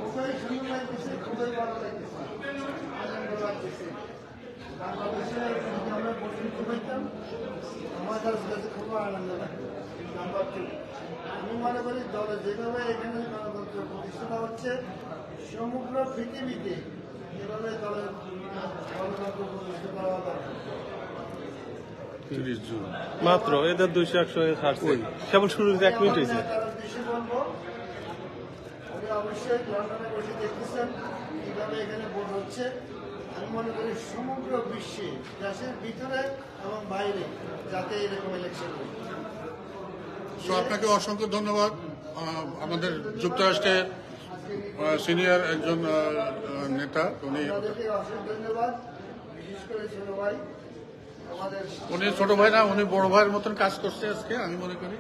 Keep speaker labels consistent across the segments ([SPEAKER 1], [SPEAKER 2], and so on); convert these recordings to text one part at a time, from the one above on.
[SPEAKER 1] খুবই সুন্দর লাগতেছে, খুবই ভালো লাগতেছে, আনন্দ লাগতেছে। বাংলাদেশে যদি আমরা প্রতিনিধিত্ব করতাম, আমার কাছে খুব আনন্দ লাগতো। নাম্বার 2, আমি মনে করি দলে যেভাবে এখানে গণতন্ত্র প্রতিষ্ঠা হচ্ছে, সমগ্র পৃথিবীতে এভাবে দলের গণতন্ত্র প্রতিষ্ঠা করা দরকার।
[SPEAKER 2] 30 জুন মাত্র এদের 200-100 ছাড়ছে, কেবল শুরু 1 মিনিট হয়েছে।
[SPEAKER 1] বেশি বলবো, উনি অবশ্যই লন্ডনে বসে দেখতেছেন কিভাবে এখানে ভোট হচ্ছে। আমি মনে করি সমগ্র বিশ্বে, দেশের ভিতরে এবং বাইরে যাতে এরকম ইলেকশন হয়।
[SPEAKER 3] আপনাকে অসংখ্য ধন্যবাদ। আমাদের যুক্তরাষ্ট্রের সিনিয়র একজন নেতা,
[SPEAKER 1] আপনাদেরকে অসংখ্য ধন্যবাদ, বিশেষ করে ছোট ভাই আমাদের
[SPEAKER 3] উনি ছোট ভাই না, উনি বড় ভাইয়ের মতন কাজ করছে আজকে আমি মনে করি।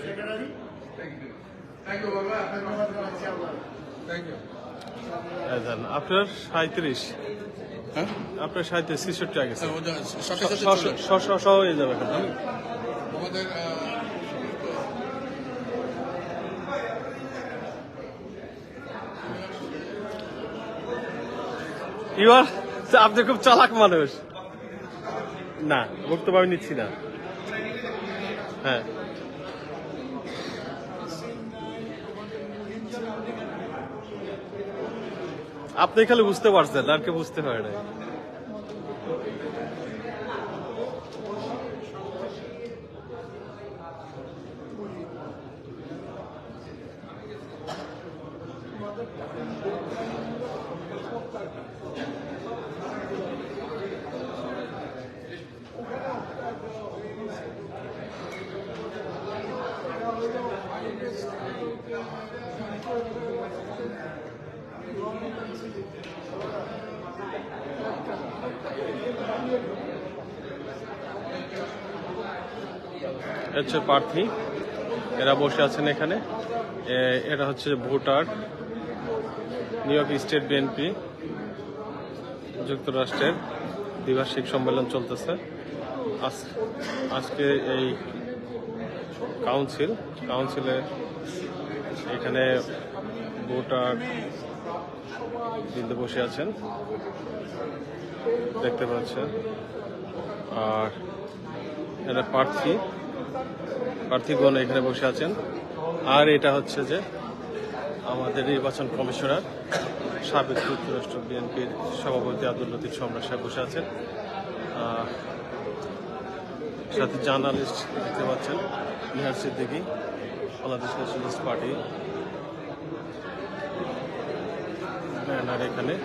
[SPEAKER 1] সেক্রেটারি
[SPEAKER 3] থ্যাংক ইউ বাবা,
[SPEAKER 1] ধন্যবাদ জানাচ্ছি আপনার।
[SPEAKER 3] Thank you.
[SPEAKER 2] আপনার 37,
[SPEAKER 3] হ্যাঁ,
[SPEAKER 2] আপনার 37 66 আগে
[SPEAKER 3] সাথে সাথে
[SPEAKER 2] সহ হয়ে যাবে এখন।
[SPEAKER 3] আমাদের
[SPEAKER 2] ইউর আপনি খুব চালাক মানুষ। না, বক্তব্য আমি নিচ্ছি না। হ্যাঁ, আপনি খালি বুঝতে পারছেন, আর কেউ বুঝতে পারে না। হচ্ছে প্রার্থী, এরা বসে আছেন এখানে। এরা হচ্ছে voter, new York state BNP যুক্তরাষ্ট্রের দ্বিবার্ষিক সম্মেলন চলতেছে। আজকে এই কাউন্সিলে এখানে ভোটার বিন্দু বসে আছেন দেখতে পাচ্ছেন। আর এরা প্রার্থীগণ এখানে বসে আছেন। আর এটা হচ্ছে যে আমাদের নির্বাচন কমিশনার, সাবেক যুক্তরাষ্ট্র বিএনপির সভাপতি আব্দুল লতিফ সম্রাট সাহেব বসে আছেন। সাথে জার্নালিস্ট দেখতে পাচ্ছেন, Nihar Siddiqui, Bangladesh nationalist party banner এখানে।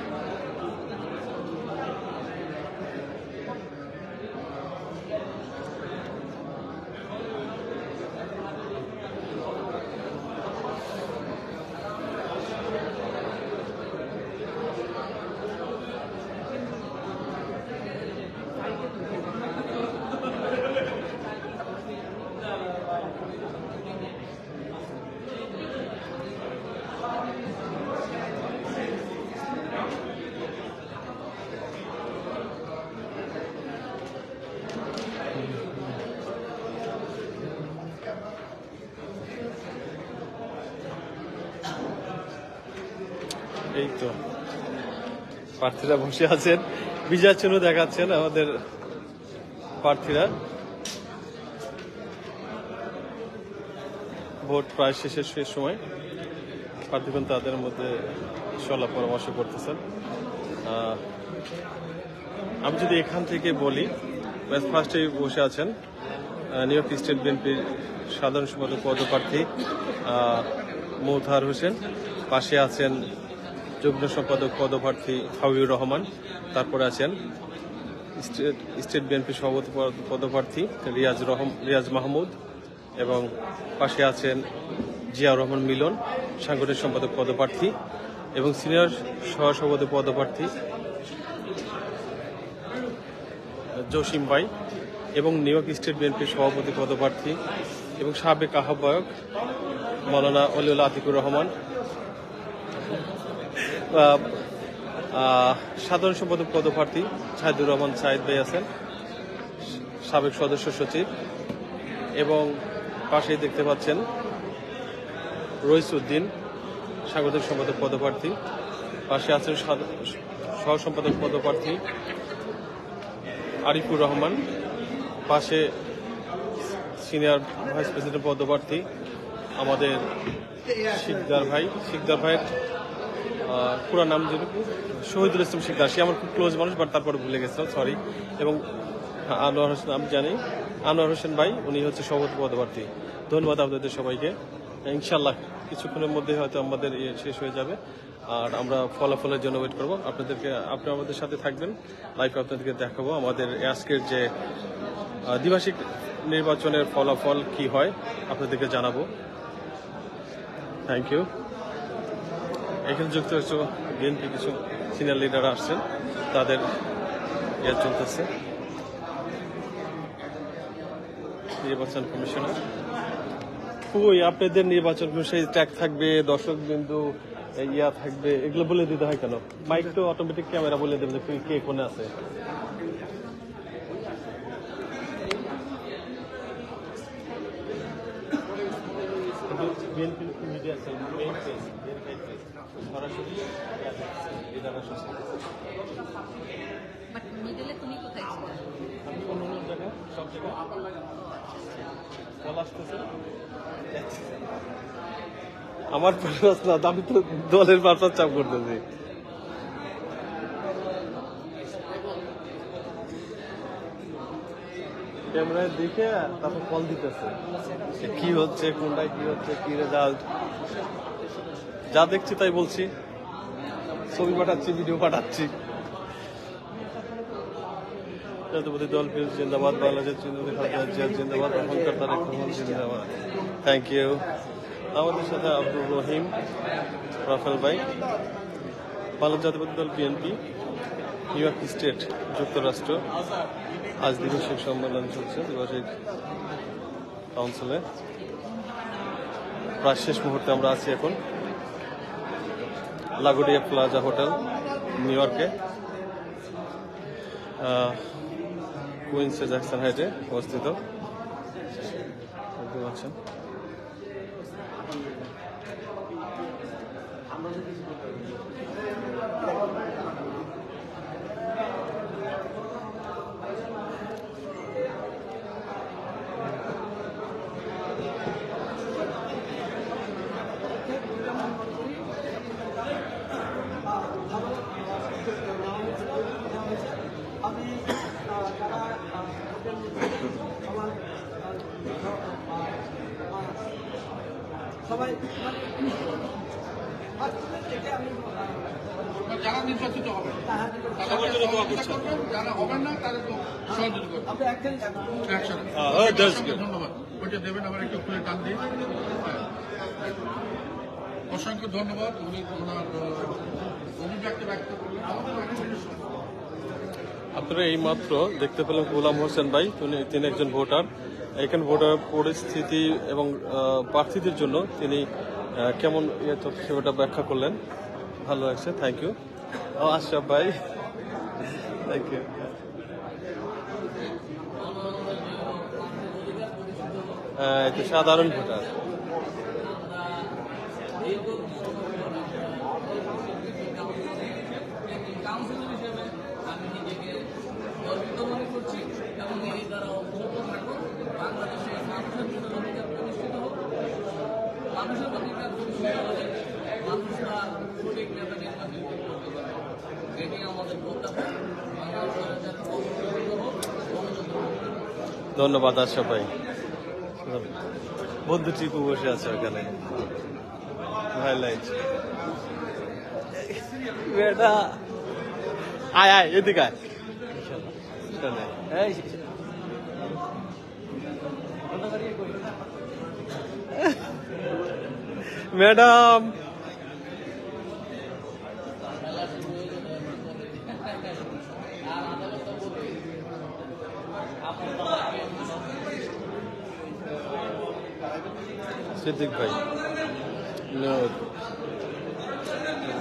[SPEAKER 2] এই তো প্রার্থীরা বসে আছেন, বিজয় চিহ্ন দেখাচ্ছেন আমাদের প্রার্থীরা। ভোট প্রায় শেষের সময় প্রার্থীগণ তাদের মধ্যে সলা পরামর্শ করতেছেন। আমি যদি এখান থেকে বলি, ফার্স্টে বসে আছেন নিউ ইয়র্ক স্টেট বিএনপির সাধারণ সম্পাদক পদপ্রার্থী মৌতাহার হোসেন, পাশে আছেন যুগ্ম সম্পাদক পদপ্রার্থী হাবিবুর রহমান, তারপরে আছেন স্টেট বিএনপি সভাপতি পদপ্রার্থী রিয়াজ মাহমুদ, এবং পাশে আছেন জিয়াউর রহমান মিলন, সাংগঠনিক সম্পাদক পদপ্রার্থী, এবং সিনিয়র সহসভাপতি পদপ্রার্থী জসিম ভাই, এবং নিউ ইয়র্ক স্টেট বিএনপির সভাপতি পদপ্রার্থী এবং সাবেক আহ্বায়ক মৌলানা অলিউল্লাহ আতিকুর রহমান, সাধারণ সম্পাদক পদপ্রার্থী সাইদুর রহমান সাইদ ভাই আছেন, সাবেক সদস্য সচিব এবং পাশেই দেখতে পাচ্ছেন রইসউদ্দিন সাংগঠনিক সম্পাদক পদপ্রার্থী, পাশে আছেন সহ সম্পাদক পদপ্রার্থী আরিফুর রহমান, পাশে সিনিয়র ভাইস প্রেসিডেন্ট পদপ্রার্থী আমাদের শিকদার ভাইয়ের পুরো নাম যদি শহীদুল ইসলাম শিকদার, সে আমার খুব ক্লোজ মানুষ, বাট তারপরে ভুলে গেছিলাম, সরি। এবং আনোয়ার হোসেন, আমি জানি আনোয়ার হোসেন ভাই, উনি হচ্ছে সভাপতি পদপ্রার্থী। ধন্যবাদ আপনাদের সবাইকে। ইনশাল্লাহ কিছুক্ষণের মধ্যে হয়তো আমাদের শেষ হয়ে যাবে, আর আমরা ফলাফলের জন্য ওয়েট করবো। আপনি আমাদের সাথে থাকবেন, লাইভ আপনাদেরকে দেখাবো আমাদের আজকের যে দ্বিভাষিক নির্বাচনের ফলাফল কি হয় আপনাদেরকে জানাবো। Thank you. এখানে যুক্ত হচ্ছে বিএনপি কিছু সিনিয়র লিডার আসছেন, তাদের চলতেছে। নির্বাচন কমিশনার আপনাদের নির্বাচন কমিশন ট্র্যাক থাকবে, দর্শক বিন্দু থাকবে, এগুলো বলে দিতে হয় কেন? মাইক তো অটোমেটিক ক্যামেরা বলে দেবে যে কে কোনে আছে। আমার পারপাস না, আমি তো দলের পারপাস চাপ করতেছি। ক্যামেরায় দেখে তারপর কল দিতেছে কি হচ্ছে, কোনটায় কি হচ্ছে, কি রেজাল্ট। যা দেখছি তাই বলছি, ছবি পাঠাচ্ছি, ভিডিও পাঠাচ্ছি। জাতীয়বাদী দল জিন্দাবাদ, বাংলাদেশ জিন্দাবাদ, অহংকার তারেক রহমান জিন্দাবাদ। Thank you. আমাদের সাথে আব্দুর রহিম, রাফেল ভাই। বাংলাদেশ জাতীয়বাদী দল বিএনপি, নিউ ইয়র্ক স্টেট, যুক্তরাষ্ট্র। আজ দ্বিভাষিক সম্মেলন চলছে, দ্বিভাষিক কাউন্সিলে প্রায় শেষ মুহূর্তে আমরা আছি এখন লাগোডিয়া প্লাজা হোটেল, নিউ ইয়র্কে, কুইন্সে জ্যাকসন হাইটে অবস্থিত। দেখতে পাচ্ছেন
[SPEAKER 1] সবাই
[SPEAKER 3] যারা নির্বাচিত হবে যারা হবেন না তাদের সহযোগিতা করবেন। ধন্যবাদ। ওইটা দেবেন, আবার একটু খুলে টান দিই। অসংখ্য ধন্যবাদ। উনি ওনার অভিব্যক্তি ব্যক্ত করলেন।
[SPEAKER 2] আপনারা এই মাত্র দেখতে পেলেন গোলাম হোসেন ভাই, তিনি একজন ভোটার। এখানে ভোটার পরিস্থিতি এবং প্রার্থীদের জন্য তিনি কেমন সেটা ব্যাখ্যা করলেন, ভালো লাগছে। Thank you. আশরাফ ভাই, থ্যাংক ইউ। এটা সাধারণ ভোটার। ধন্যবাদ আশরাফ ভাই। বন্ধু টিপু বসে আছে ওখানে, হাইলাইট। বেটা আয় আয়, এদিকে আয়। ম্যাডাম, সিদ্দিক ভাই,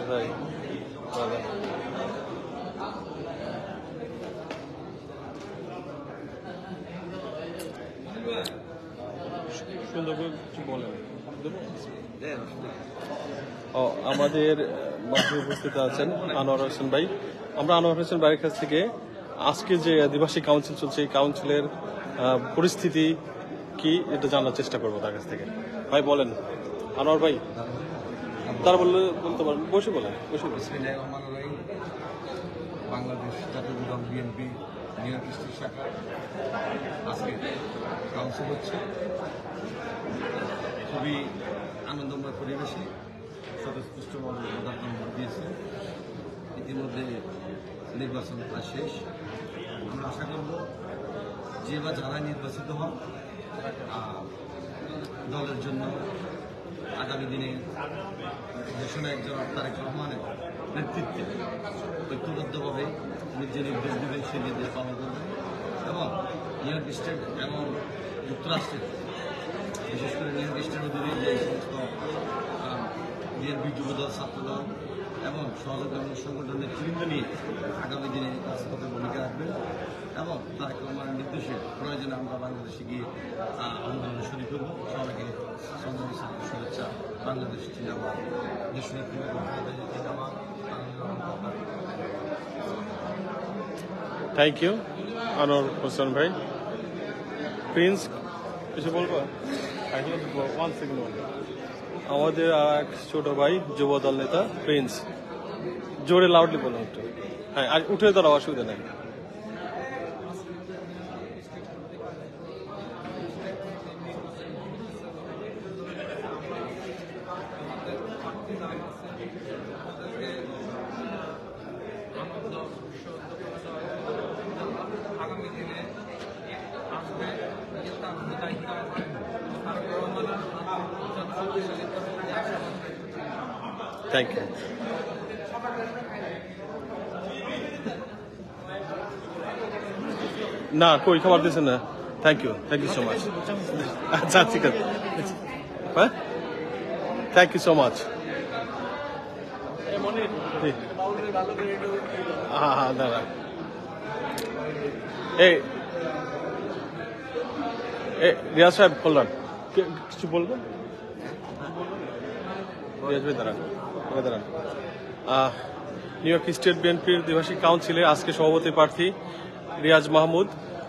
[SPEAKER 2] ভাই সুন্দর করে কিছু বলেন। ও আমাদের মাঝে উপস্থিত আছেন আনোয়ার হোসেন ভাই। আমরা আনোয়ার হোসেন ভাইয়ের কাছ থেকে আজকে যে আদিবাসী কাউন্সিল চলছে এই কাউন্সিলের পরিস্থিতি কি এটা জানার চেষ্টা করবো তার কাছ থেকে। ভাই বলেন আনোয়ার ভাই, তারা বলতে পারেন, বসে বলেন।
[SPEAKER 3] বাংলাদেশ জাতীয় দল বিএনপি নিউ ইয়র্ক স্টেট শাখা আজকে কাউন্সিল হচ্ছে খুবই আনন্দময় পরিবেশে স্বতঃস্ফূর্তভাবে প্রধান ভোট দিয়েছে। ইতিমধ্যে নির্বাচন প্রায় শেষ। আমরা আশা করব যে বা যারা নির্বাচিত হন দলের জন্য আগামী দিনে দেশনায়ক জনাব তারেক রহমানের নেতৃত্বে ঐক্যবদ্ধভাবে যে নির্দেশ দেবেন সেই নির্দেশ পালন করবেন এবং নিউ ইয়র্ক স্টেট এবং যুক্তরাষ্ট্রের বিশেষ করে নিউ ইয়র্ক স্টেট অধীনে যে সমস্ত বিএনপি যুবদল ছাত্রদল এবং সহযোগী সংগঠনের নেতৃবৃন্দ নিয়ে আগামী দিনে রাজপথে ভূমিকা রাখবেন এবং তারেক রহমানের নির্দেশে প্রয়োজনে আমরা বাংলাদেশে গিয়ে আন্দোলনে শরীর করব। সবাইকে সংগ্রামী ছাত্র শুভেচ্ছা। বাংলাদেশ জিন্দাবাদ, দেশনেত্রী জিন্দাবাদ।
[SPEAKER 2] থ্যাংক ইউ আনোয়ার হোসেন ভাই। প্রিন্স কিছু বলবো? One second. আমাদের এক ছোট ভাই যুব দল নেতা প্রিন্স, জোরে লাউডলি বলুন একটু। হ্যাঁ, আর উঠে দাঁড়াও, অসুবিধা নেই।
[SPEAKER 4] আগামী দিনে আসবে
[SPEAKER 2] থ্যাংক ইউ। না কই খাবার দিয়েছেন না। Thank you so much. আচ্ছা ঠিক আছে, হ্যাঁ থ্যাংক ইউ সো মাচ। হ্যাঁ হ্যাঁ দাদা, এই রিয়াজ সাহেব বললাম কিছু বলবেন? রিয়াজ ভাই দাঁড়ান, দাঁড়ান। নিউ ইয়র্ক স্টেট বিএনপির দ্বিভাষিক কাউন্সিলে আজকে সভাপতি প্রার্থী রিয়াজ মাহমুদ।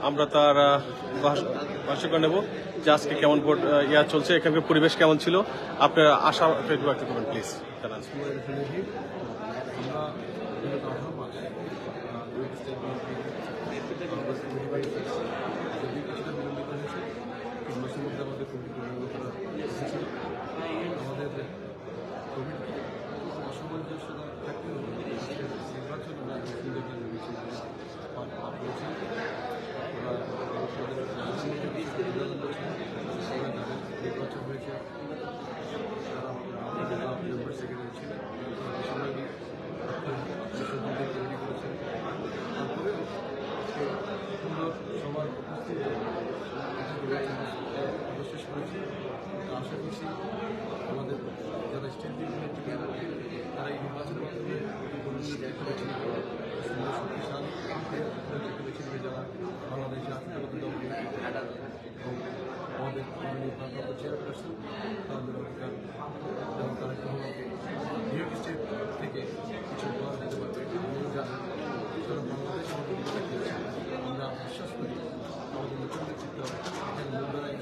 [SPEAKER 2] আমরা তার ভাষ্য নেব যে আজকে কেমন ভোট চলছে, এখানকার পরিবেশ কেমন ছিল, আপনার আশা ব্যক্ত করবেন প্লিজ জানান।
[SPEAKER 3] আশা করছি আমাদের যারা স্টেট বিএনপি থেকে তারা এই নির্বাচনের মাধ্যমে সুন্দর শক্তিশালী বেছে নেবে যারা বাংলাদেশে আত্মগত দল এবং আমাদের ভারপ্রাপ্ত চেয়ারপারসন তাদের অধিকার এবং তারেক রহমানকে নিউ ইয়র্ক স্টেট থেকে কিছু উপহার দিতে পারবে জানেন। সুতরাং বাংলাদেশ আমাদের দিকে তাকিয়েছে। আমরা বিশ্বাস করি আমাদের নতুন নেতৃত্ব এখানে মুম্বাই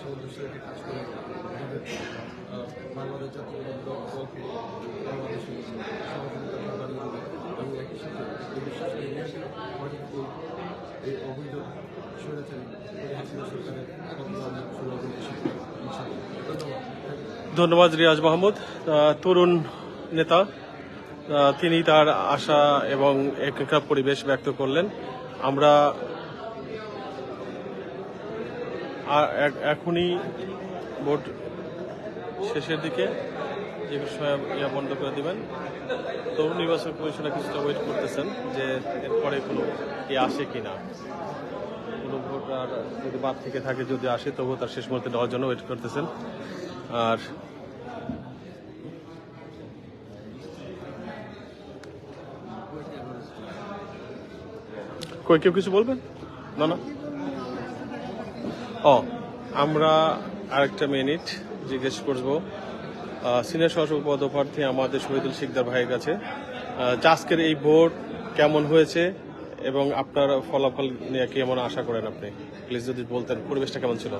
[SPEAKER 3] সদস্যকে কাজ করে আমাদের বাংলাদেশ জাতীয় দলকে বাংলাদেশের সহযোগিতা বাড়িয়ে দেবে এবং একই সাথে এই বিশ্বাস করে এই অবৈধ স্বৈরাচারী হাসিনা সরকারের
[SPEAKER 2] ধন্যবাদ রিয়াজ মাহমুদ, তরুণ নেতা। তিনি তার আশা এবং এখানকার পরিবেশ ব্যক্ত করলেন। আমরা এখনই ভোট শেষের দিকে যে বিষয়ে বন্ধ করে দিবেন। তরুণ নির্বাচন কমিশনার কিছুটা ওয়েট করতেছেন যে এরপরে কোনো আসে কিনা, কোনো ভোটার যদি বাদ থেকে থাকে, যদি আসে তবুও তার শেষ মুহূর্তে দেওয়ার জন্য ওয়েট করতেছেন। আর কেউ কিছু বলবেন? না না, আমরা আরেকটা মিনিট জিজ্ঞেস করবো সিনিয়র সহসভাপতি পদপ্রার্থী আমাদের শহীদুল শিকদার ভাইয়ের কাছে যে আজকের এই ভোট কেমন হয়েছে এবং আপনার ফলাফল নিয়ে কেমন আশা করেন আপনি প্লিজ যদি বলতেন পরিবেশটা কেমন ছিল।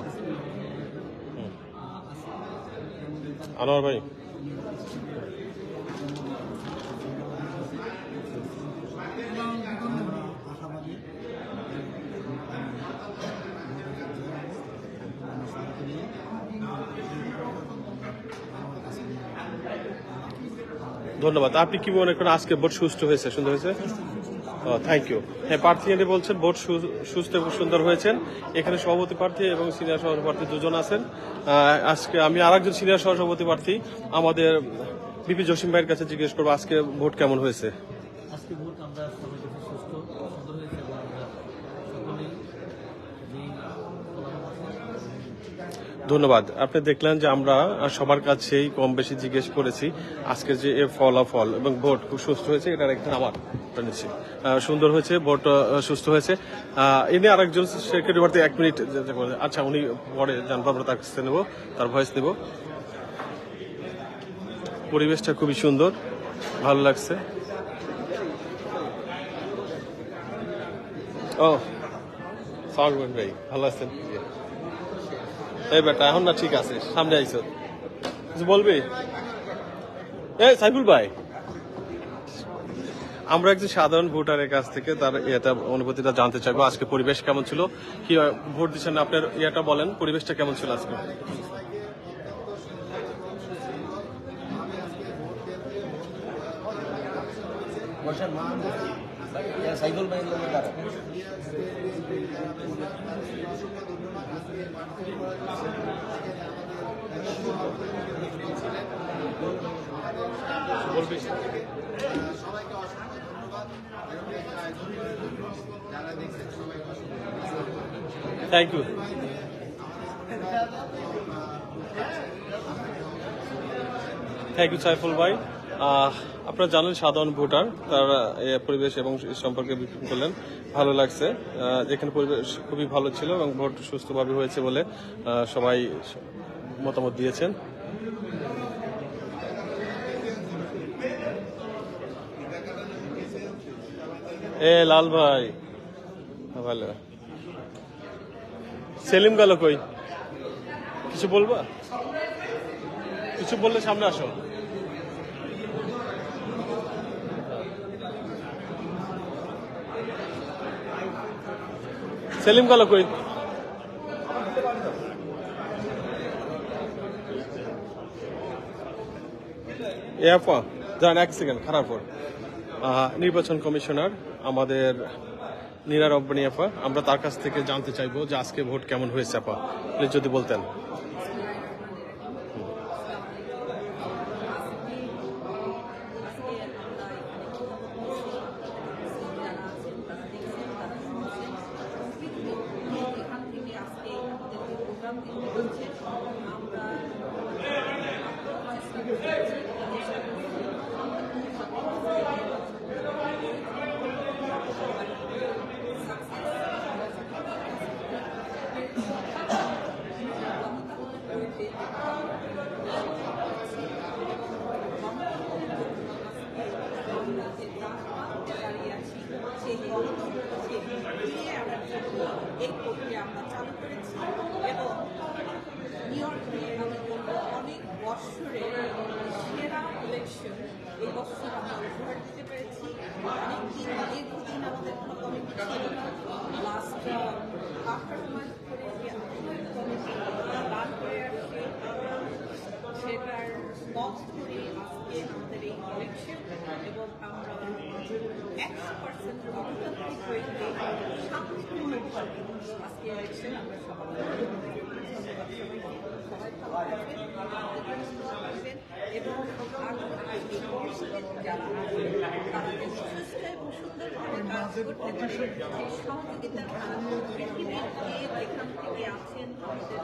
[SPEAKER 2] আনোয়ার ভাই
[SPEAKER 1] আশাবাদী
[SPEAKER 2] ধন্যবাদ। আপনি কি মনে করেন আজকে ভোট সুষ্ঠু হয়েছে, সুন্দর হয়েছে? Thank you. হ্যাঁ, প্রার্থী এনে বলছেন ভোট সুস্থ এবং সুন্দর হয়েছেন। এখানে সভাপতি প্রার্থী এবং সিনিয়র সভাপতি প্রার্থী দুজন আছেন। আজকে আমি আরেকজন সিনিয়র সভাপতি প্রার্থী আমাদের বিপি জসিম ভাইয়ের কাছে জিজ্ঞেস করবো আজকে ভোট কেমন হয়েছে।
[SPEAKER 5] আজকে ভোট আমরা সবাই দেখে সুস্থ সুন্দর হয়েছে এবং আমরা সকলেই যেই
[SPEAKER 2] ধন্যবাদ। আপনি দেখলেন যে আমরা সবার কাছেই কম বেশি জিজ্ঞেস করেছি আজকে যে এর ফলাফল এবং ভোট খুব সুস্থ হয়েছে, এটার একটা আমার নিচ্ছি সুন্দর হয়েছে, ভোট সুস্থ হয়েছে। ইনি আরেকজন সেক্রেটারি প্রার্থী 1 মিনিট আচ্ছা উনি পরে জানবো, আমরা তার কাছে নেবো, তার ভয়েস নেব। পরিবেশটা খুবই সুন্দর, ভালো লাগছে। ও সাগর ভাই ভালো আছেন? এই বেটা এখন না ঠিক আছে, সামনে আইসো, কিছু বলবি? এই সাইফুল ভাই, আমরা একজন সাধারণ ভোটারের কাছ থেকে তার এটা অনুভূতিটা জানতে চাইবো আজকে পরিবেশ কেমন ছিল, কি ভোট দিচ্ছেন আপনার ইয়েটা বলেন, পরিবেশটা কেমন ছিল আজকে?
[SPEAKER 3] সাইকেল ভাই
[SPEAKER 2] বলবি?
[SPEAKER 1] সবাইকে অসংখ্য ধন্যবাদ যারা দেখছেন সবাইকে
[SPEAKER 2] thank you. Thank you Saiful ভাই। আপনারা জানেন সাধারণ ভোটার, তারা পরিবেশ এবং সম্পর্কে বিক্ষোভ করলেন, ভালো লাগছে। এখানে পরিবেশ খুবই ভালো ছিল এবং ভোট সুস্থভাবে হয়েছে বলে সবাই মতামত দিয়েছেন। লাল ভাই ভালো। সেলিম গেল কই? কিছু বলবা? কিছু বললে সামনে আসো। সেলিম গেল কই? যান 1 সেকেন্ড, খারাপ নির্বাচন কমিশনার আমাদের নীরা রব্বানী আপা, আমরা তার কাছ থেকে জানতে চাইবো যে আজকে ভোট কেমন হয়েছে আপা, প্লিজ যদি বলতেন।
[SPEAKER 6] এই প্রক্রিয়া আমরা চালু করেছি এবং নিউইয়র্কে আমি বলবো অনেক বৎসরের সেরা ইলেকশন এই বছর আমরা উপহার দিতে পেরেছি। অনেকদিন দীর্ঘদিন আমাদের কোনো কমিটি ছিল না, লাস্ট আফটার মাস করে যে কমিটি রান করে আসছে সেটার পথ ধরে আজকে আমাদের এই ইলেকশন এবং আমরা 100% গণতান্ত্রিক হয়েছে শান্তিপূর্ণভাবে আজকে ইলেকশন আমরা সবাই ভালো থাকবেন এবং যারা তাদের সুস্থ এবং সুন্দরভাবে কাজ করতে পারে সেই সহযোগিতা পৃথিবীর যেখান থেকে আছেন আমাদের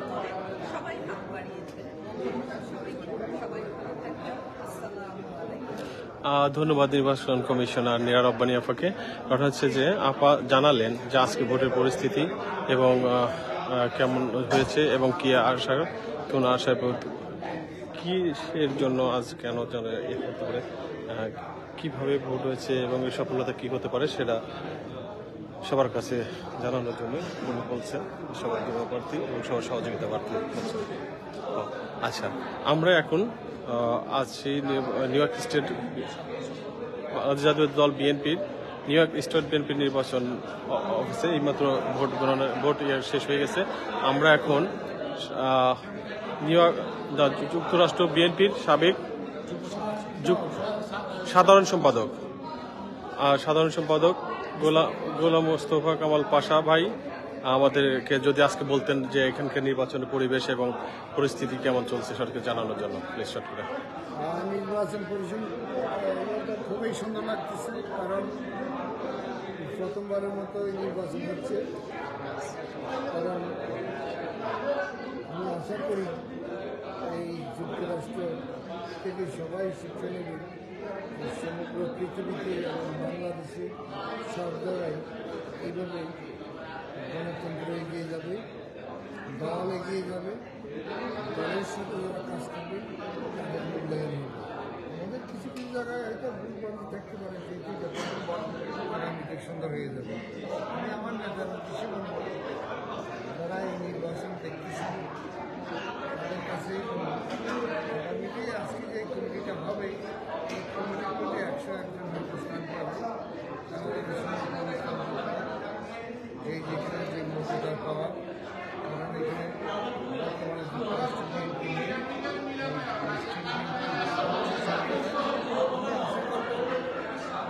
[SPEAKER 6] সবাই হাত বাড়িয়েছেন। সবাই ভালো থাকবেন। আসসালামু আলাইকুম।
[SPEAKER 2] ধন্যবাদ নির্বাচন কমিশনার নীরা রব্বানী আপাকে। কথা হচ্ছে যে আপা জানালেন যে আজকে ভোটের পরিস্থিতি এবং কেমন হয়েছে এবং কি আশা কোন আশায় কিসের জন্য আজ কেন যেন এ হতে পারে, কিভাবে ভোট হয়েছে এবং এই সফলতা কি হতে পারে সেটা সবার কাছে জানানোর জন্য উনি বলছেন সবার দলীয় প্রার্থী এবং সবার সহযোগিতা প্রার্থী বলছেন। আচ্ছা, আমরা এখন আছি নিউ ইয়র্ক স্টেট জাতীয় দল বিএনপির নিউ ইয়র্ক স্টেট বিএনপির নির্বাচন অফিসে। এইমাত্র ভোট শেষ হয়ে গেছে। আমরা এখন নিউ ইয়র্ক যুক্তরাষ্ট্র বিএনপির সাবেক সাধারণ সম্পাদক গোলাম মোস্তফা কামাল পাশা ভাই আমাদেরকে যদি আজকে বলতেন যে এখানকার নির্বাচনের পরিবেশ এবং পরিস্থিতি কেমন চলছে সরকারকে জানানোর জন্য প্লিজ শর্ট করে।
[SPEAKER 1] নির্বাচন পরিষদ খুবই সুন্দর লাগতেছে, কারণ প্রথমবারের মতো এই নির্বাচন হচ্ছে। কারণ আমি আশা করি এই যুক্তরাষ্ট্র থেকে সবাই শিক্ষা নেবে, সমগ্র পৃথিবীতে এবং বাংলাদেশে সব জায়গায় এইভাবে গণতন্ত্র এগিয়ে যাবে, দল এগিয়ে যাবে, দলের সাথে যারা কাজ করবে তাদের মূল্যায়ন হবে। আমাদের কিছু কিছু জায়গায় হয়তো ভুলভ্রান্তি থাকতে পারে, সেটি আগামীতে সুন্দর হয়ে যাবে। আমি আমার নেতার উদ্দেশ্যে বলব, যারা এই নির্বাচন দেখতেছে তাদের কাছে আগামীতে আজকে যে কমিটিটা হবে এই কমিটির প্রতি 101 জন স্থান পাবে। এই যেখানে যে মর্যাদা পাওয়া, কারণ এখানে বর্তমানে যুক্তরাষ্ট্র বিএনপি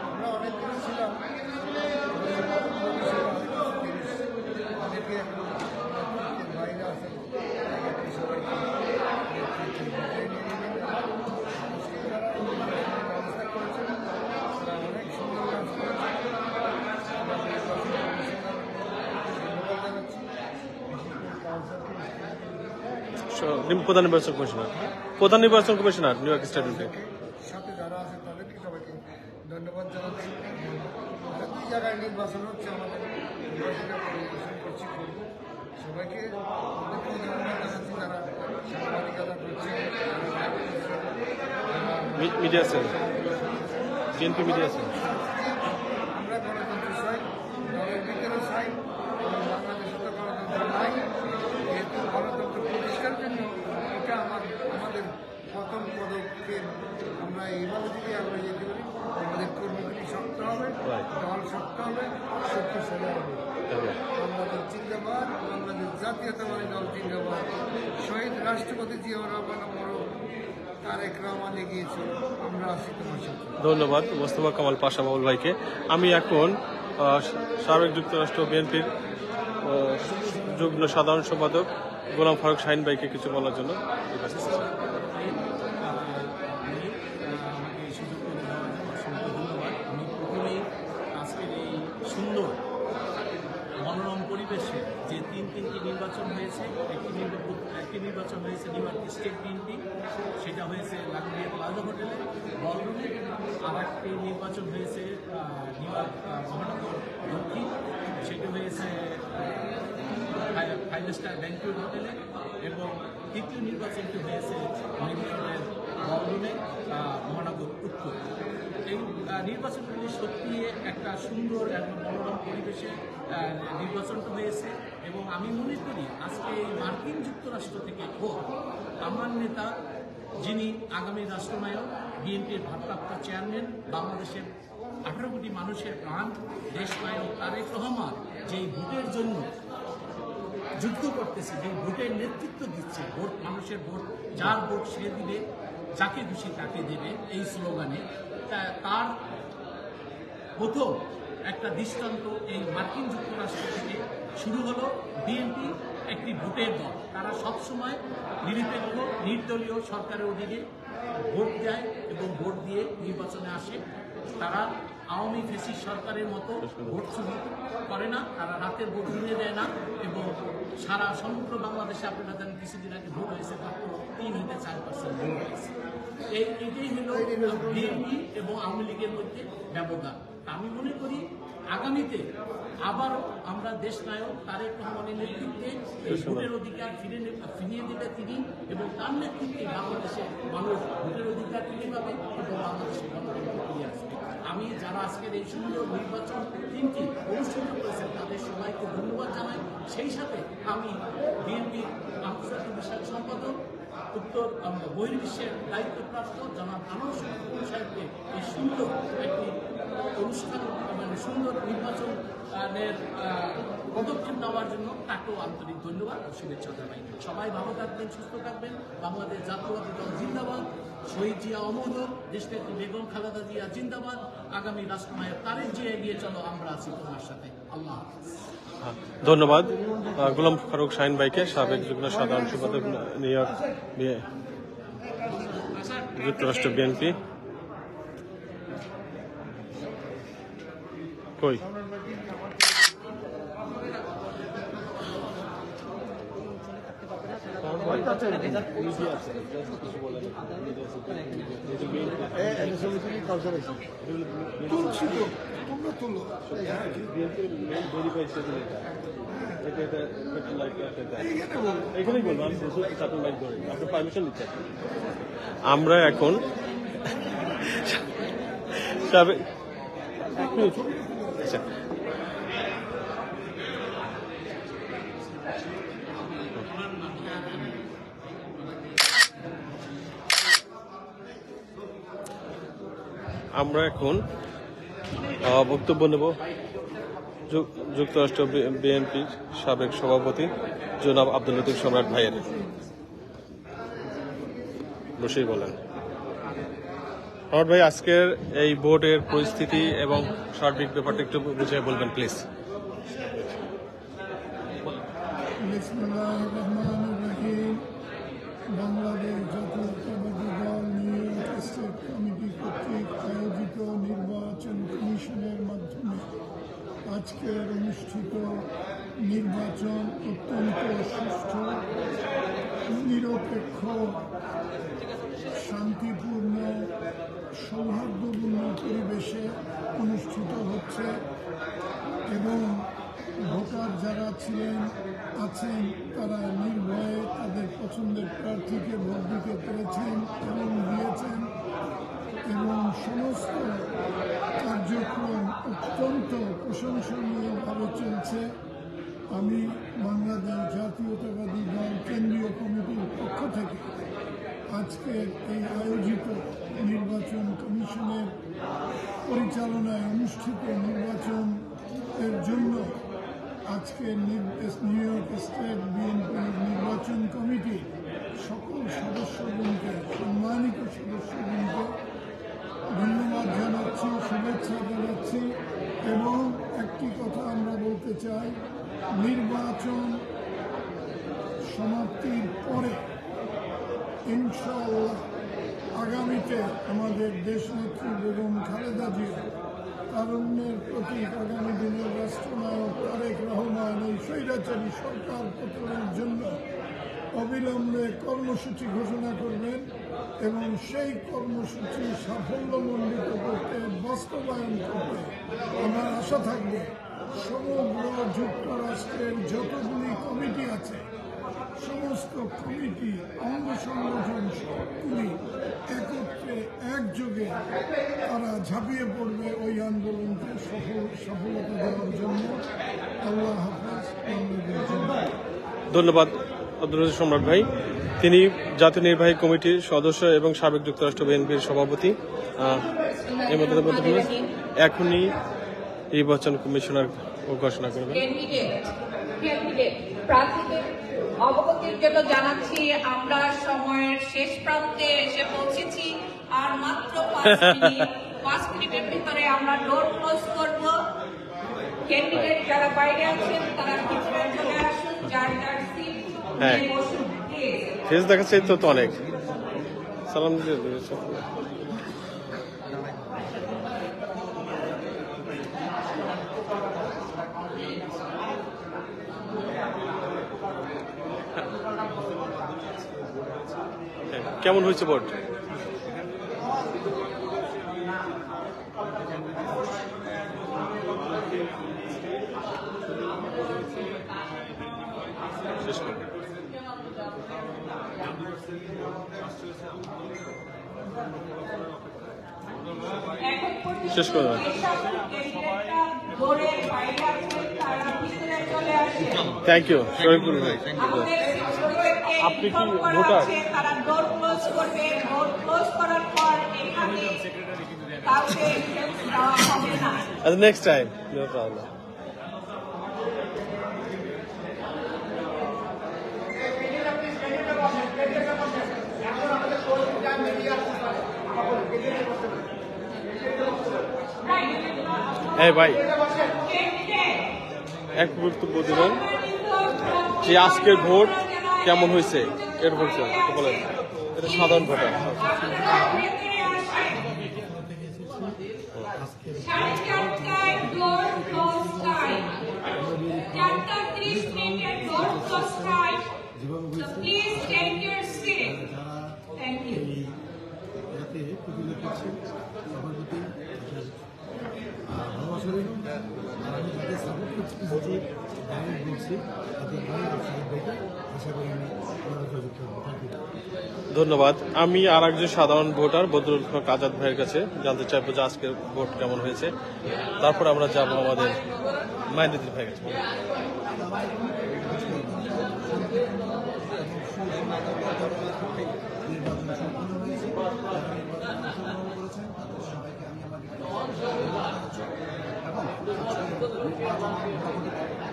[SPEAKER 1] আমরা অনেক দিন ছিলাম, অনেকে এখন বাইরে আছেন, সবাইকে ব্যবস্থা করেছেন, তারা অনেক সুন্দর কাজ করেছেন।
[SPEAKER 2] প্রধান নির্বাচন কমিশনার নিউ ইয়র্ক স্টেট
[SPEAKER 1] সাথে যারা আছে তাদেরকে সবাইকে ধন্যবাদ জানাচ্ছি। দুই জায়গায় নির্বাচন হচ্ছে, আমাদের নির্বাচনে পরিবেশন করছি করবো। সবাইকে ধন্যবাদ জানাচ্ছি যারা সাংবাদিকতা করছে,
[SPEAKER 2] media cell BNP media cell.
[SPEAKER 1] আমরা গণতন্ত্র চাই, দলের ভিতরে চাই, এবং বাংলাদেশে তো গণতন্ত্র নাই। যেহেতু গণতন্ত্র প্রতিষ্ঠার জন্য এটা আমাদের প্রথম পদক্ষেপ। আমরা এইভাবে যদি আমরা যেতে পারি, আমাদের কর্মীগুলি শক্ত হবে, দল শক্ত হবে, শক্তিশালী হবে। বাংলাদেশ জিন্দাবাদ, বাংলাদেশ জাতীয়তাবাদী দল জিন্দাবাদ। শহীদ রাষ্ট্রপতি জিয়াউর রহমান তারেক রহমান এগিয়েছে, আমরা আছি তোমার সাথে।
[SPEAKER 2] ধন্যবাদ মোস্তফা কামাল পাশা বাবুল ভাইকে। আমি এখন সাবেক যুক্তরাষ্ট্র বিএনপির যুগ্ম সাধারণ সম্পাদক গোলাম ফারুক শাহিন ভাইকে কিছু বলার জন্য
[SPEAKER 5] আজকের এই সুন্দর মনোরম পরিবেশে যে তিনটি নির্বাচন হয়েছে, একটি নির্বাচন হয়েছে নিউ ইয়র্ক স্টেট বিএনপি, সেটা হয়েছে লাগুলিয়া প্লাজা হোটেলে বলরুমে। আর একটি নির্বাচন হয়েছে নিউ ইয়র্ক মহানগর দক্ষিণ, সেটা হয়েছে 5 স্টার ব্যাংকুয়েট হোটেলে। এবং তৃতীয় নির্বাচনটি হয়েছে নিউ ইয়র্কের বলরুমে মহানগর উত্তর। এই নির্বাচনগুলি সত্যি একটা সুন্দর এবং মনোরম পরিবেশে নির্বাচনটা হয়েছে। এবং আমি মনে করি আজকে এই মার্কিন যুক্তরাষ্ট্র থেকে আমার নেতা, যিনি আগামী রাষ্ট্রনায়ক, বিএনপির ভারপ্রাপ্ত চেয়ারম্যান, বাংলাদেশের 18 কোটি মানুষের প্রাণ দেশনায়ক তারেক রহমান, যেই ভোটের জন্য যুদ্ধ করতেছে, যে ভোটের নেতৃত্ব দিচ্ছে, ভোট মানুষের ভোট, যার ভোট সে দিবে, যাকে খুশি তাকে দেবে, এই স্লোগানে তার প্রথম একটা দৃষ্টান্ত এই মার্কিন যুক্তরাষ্ট্র থেকে শুরু হলো। বিএনপি একটি ভোটের দল, তারা সবসময় নিরপেক্ষ নির্দলীয় সরকারের অধীনে ভোট দেয় এবং ভোট দিয়ে নির্বাচনে আসে। তারা আওয়ামী ফ্যাসিস্ট সরকারের মতো ভোট চুরি করে না, তারা রাতের ভোট দিনে দেয় না। এবং সারা সমগ্র বাংলাদেশে আপনারা জানেন কিছুদিন আগে ভোট হয়েছে মাত্র 3-4% ভোট হয়েছে। এটাই হলো বিএনপি এবং আওয়ামী লীগের মধ্যে ব্যবধান। আমি মনে করি আগামীতে আবার আমরা দেশ নায়ক তারেক রহমানের নেতৃত্বে এই ভোটের অধিকার ফিরিয়ে দেবে তিনি, এবং তার নেতৃত্বে বাংলাদেশে মানুষ ভোটের অধিকার ফিরে পাবে এবং বাংলাদেশে গণতন্ত্র ফিরে আসবে। আমি যারা আজকের এই সুন্দর নির্বাচন তিনটি অনুষ্ঠিত করেছেন তাদের সবাইকে ধন্যবাদ জানাই। সেই সাথে আমি বিএনপি আন্তর্জাতিক বিষয়ক সম্পাদক উত্তর বহির্বিশ্বের দায়িত্বপ্রাপ্ত জনাব আনোয়ার সাহেবকে এই সুন্দর একটি অনুষ্ঠান সুন্দর নির্বাচনের পদক্ষেপ নেওয়ার জন্য তাকেও আন্তরিক ধন্যবাদ ও শুভেচ্ছা জানাই। সবাই ভালো থাকবেন, সুস্থ থাকবেন। বাংলাদেশ জাতীয়তাবাদী দল জিন্দাবাদ, শহীদ জিয়া অমর, দেশনেত্রী বেগম খালেদা জিয়া জিন্দাবাদ, আগামী রাষ্ট্রনায়ক তারেক জিয়া এগিয়ে চলো, আমরা আছি তোমার সাথে। আল্লাহ হাফেজ।
[SPEAKER 2] ধন্যবাদ গোলাম ফারুক শাহিন ভাইকে, সাবেক যুগ্ম সাধারণ সম্পাদক নিউ ইয়র্ক যুক্তরাষ্ট্র বিএনপি। কই
[SPEAKER 1] তুলছি তো, তোমরা তুলো।
[SPEAKER 2] আমরা এখন আচ্ছা আমরা এখন বক্তব্য নেব যুক্তরাষ্ট্র বিএনপির সাবেক সভাপতি জনাব আব্দুল লতিফ সম্রাট ভাইয়ের। বসেই বলেন সম্রাট ভাই, আজকের এই ভোটের পরিস্থিতি এবং সার্বিক ব্যাপারটা একটু বুঝিয়ে বলবেন প্লিজ।
[SPEAKER 7] বাংলাদেশ জাতীয়তাবাদী দল নিউ ইয়র্ক স্টেট কমিটি কর্তৃক আয়োজিত নির্বাচন কমিশনের মাধ্যমে আজকের অনুষ্ঠিত নির্বাচন অত্যন্ত সুষ্ঠু, নিরপেক্ষ, শান্তিপূর্ণ, সৌহার্দ্যপূর্ণ পরিবেশে অনুষ্ঠিত হচ্ছে এবং ভোটার যারা আছেন তারা নির্ভয়ে তাদের পছন্দের প্রার্থীকে ভোট দিতে পেরেছেন এবং দিয়েছেন, এবং সমস্ত কার্যক্রম অত্যন্ত প্রশংসনীয়ভাবে চলছে। আমি বাংলাদেশ জাতীয়তাবাদী দল কেন্দ্রীয় কমিটির পক্ষ থেকে আজকের এই আয়োজিত নির্বাচন কমিশনের পরিচালনায় অনুষ্ঠিত নির্বাচনের জন্য আজকে নিউ ইয়র্ক স্টেট বিএনপির নির্বাচন কমিটির সকল সদস্যগণকে, সম্মানিত সদস্যগণকে ধন্যবাদ জানাচ্ছি, শুভেচ্ছা জানাচ্ছি। এবং একটি কথা আমরা বলতে চাই, নির্বাচন সমাপ্তির পরে ইনশাআল্লাহ আগামীতে আমাদের দেশনেত্রী বেগম খালেদা জিয়া, তারুণ্যের প্রতীক, আগামী দিনের রাষ্ট্রনায়ক তারেক রহমান এই স্বৈরাচারী সরকার পতনের জন্য অবিলম্বে কর্মসূচি ঘোষণা করবেন এবং সেই কর্মসূচি সাফল্যমণ্ডিত করতে, বাস্তবায়ন করতে আমার আশা থাকবে সমগ্র যুক্তরাষ্ট্রের যতগুলি কমিটি আছে সমস্ত কমিটি, অঙ্গ সংগঠন সবগুলি একত্রে একযোগে তারা ঝাঁপিয়ে পড়বে ওই আন্দোলনকে সফলতা দেওয়ার জন্য। আল্লাহ হাফেজ।
[SPEAKER 2] ধন্যবাদ আব্দুল লতিফ সম্রাট ভাই। তিনি জাতীয় নির্বাহী কমিটির সদস্য এবং সাবেক যুক্তরাষ্ট্র বিএনপির সভাপতি। এর মধ্যে এখনই নির্বাচন কমিশনার ঘোষণা করবেন।
[SPEAKER 8] প্রার্থীদের অবগতির জন্য জানাচ্ছি, আমরা সময়ের শেষ প্রান্তে এসে পৌঁছেছি। আর মাত্র 5 মিনিটের ভিতরে আমরা ডোর ক্লোজ করব। ক্যান্ডিডেট যারা বাইরে আছেন তারা ভিতরে চলে আসুন, যার যার সিট নিয়ে বসুন।
[SPEAKER 2] ফেস দেখাচ্ছে তো অনেক সালাম দিয়ে দিয়েছে। কেমন হয়েছে ভোট? শেষ করুন।
[SPEAKER 8] এখন পর্যন্ত
[SPEAKER 2] শেষ করুন।
[SPEAKER 8] যেসব ক্যান্ডিডেটরা দৌড়ের বাইরে আছেন তারা ভিতরে চলে আসেন।
[SPEAKER 2] থ্যাংক ইউ শরীফুল ভাই।
[SPEAKER 8] আমাদের সিকিউরিটিকে
[SPEAKER 2] আপনি কি
[SPEAKER 8] ইনফর্ম করা
[SPEAKER 2] ভোটার?
[SPEAKER 8] আছে তারা ডোর ক্লোজ করবে। ডোর ক্লোজ করার পর এখানে কাউকে এন্ট্রেন্স দেওয়া হবে না।
[SPEAKER 2] Next time no problem. হ্যাঁ ভাই, এক বক্তব্য দিলেন যে আজকের ভোট কেমন হয়েছে এর বলছেন বলেন। এটা সাধারণ voter.
[SPEAKER 8] Please take your seat. Thank you.
[SPEAKER 1] যাতে প্রতিযোগী করছে সবার প্রতি ভালোবাসা রইল। আর আমি যাতে সাপোর্ট করছি যে ডাইরেক্ট বলছি তাদের ভাই সাহেব ভাইকে আশা করি আমি ওনারা প্রযুক্ত হবো। Thank you.
[SPEAKER 2] ধন্যবাদ। আমি আর একজন সাধারণ ভোটার বদরুল হক আজাদ ভাইয়ের কাছে জানতে চাইবো যে আজকের ভোট কেমন হয়েছে। তারপর আমরা যাবো আমাদের মাইনুদ্দিন ভাইয়ের কাছে।
[SPEAKER 1] নির্বাচন সম্পন্ন হয়েছে, যারা নির্বাচনে অংশগ্রহণ করেছেন তাদের সবাইকে আমি আমার এবং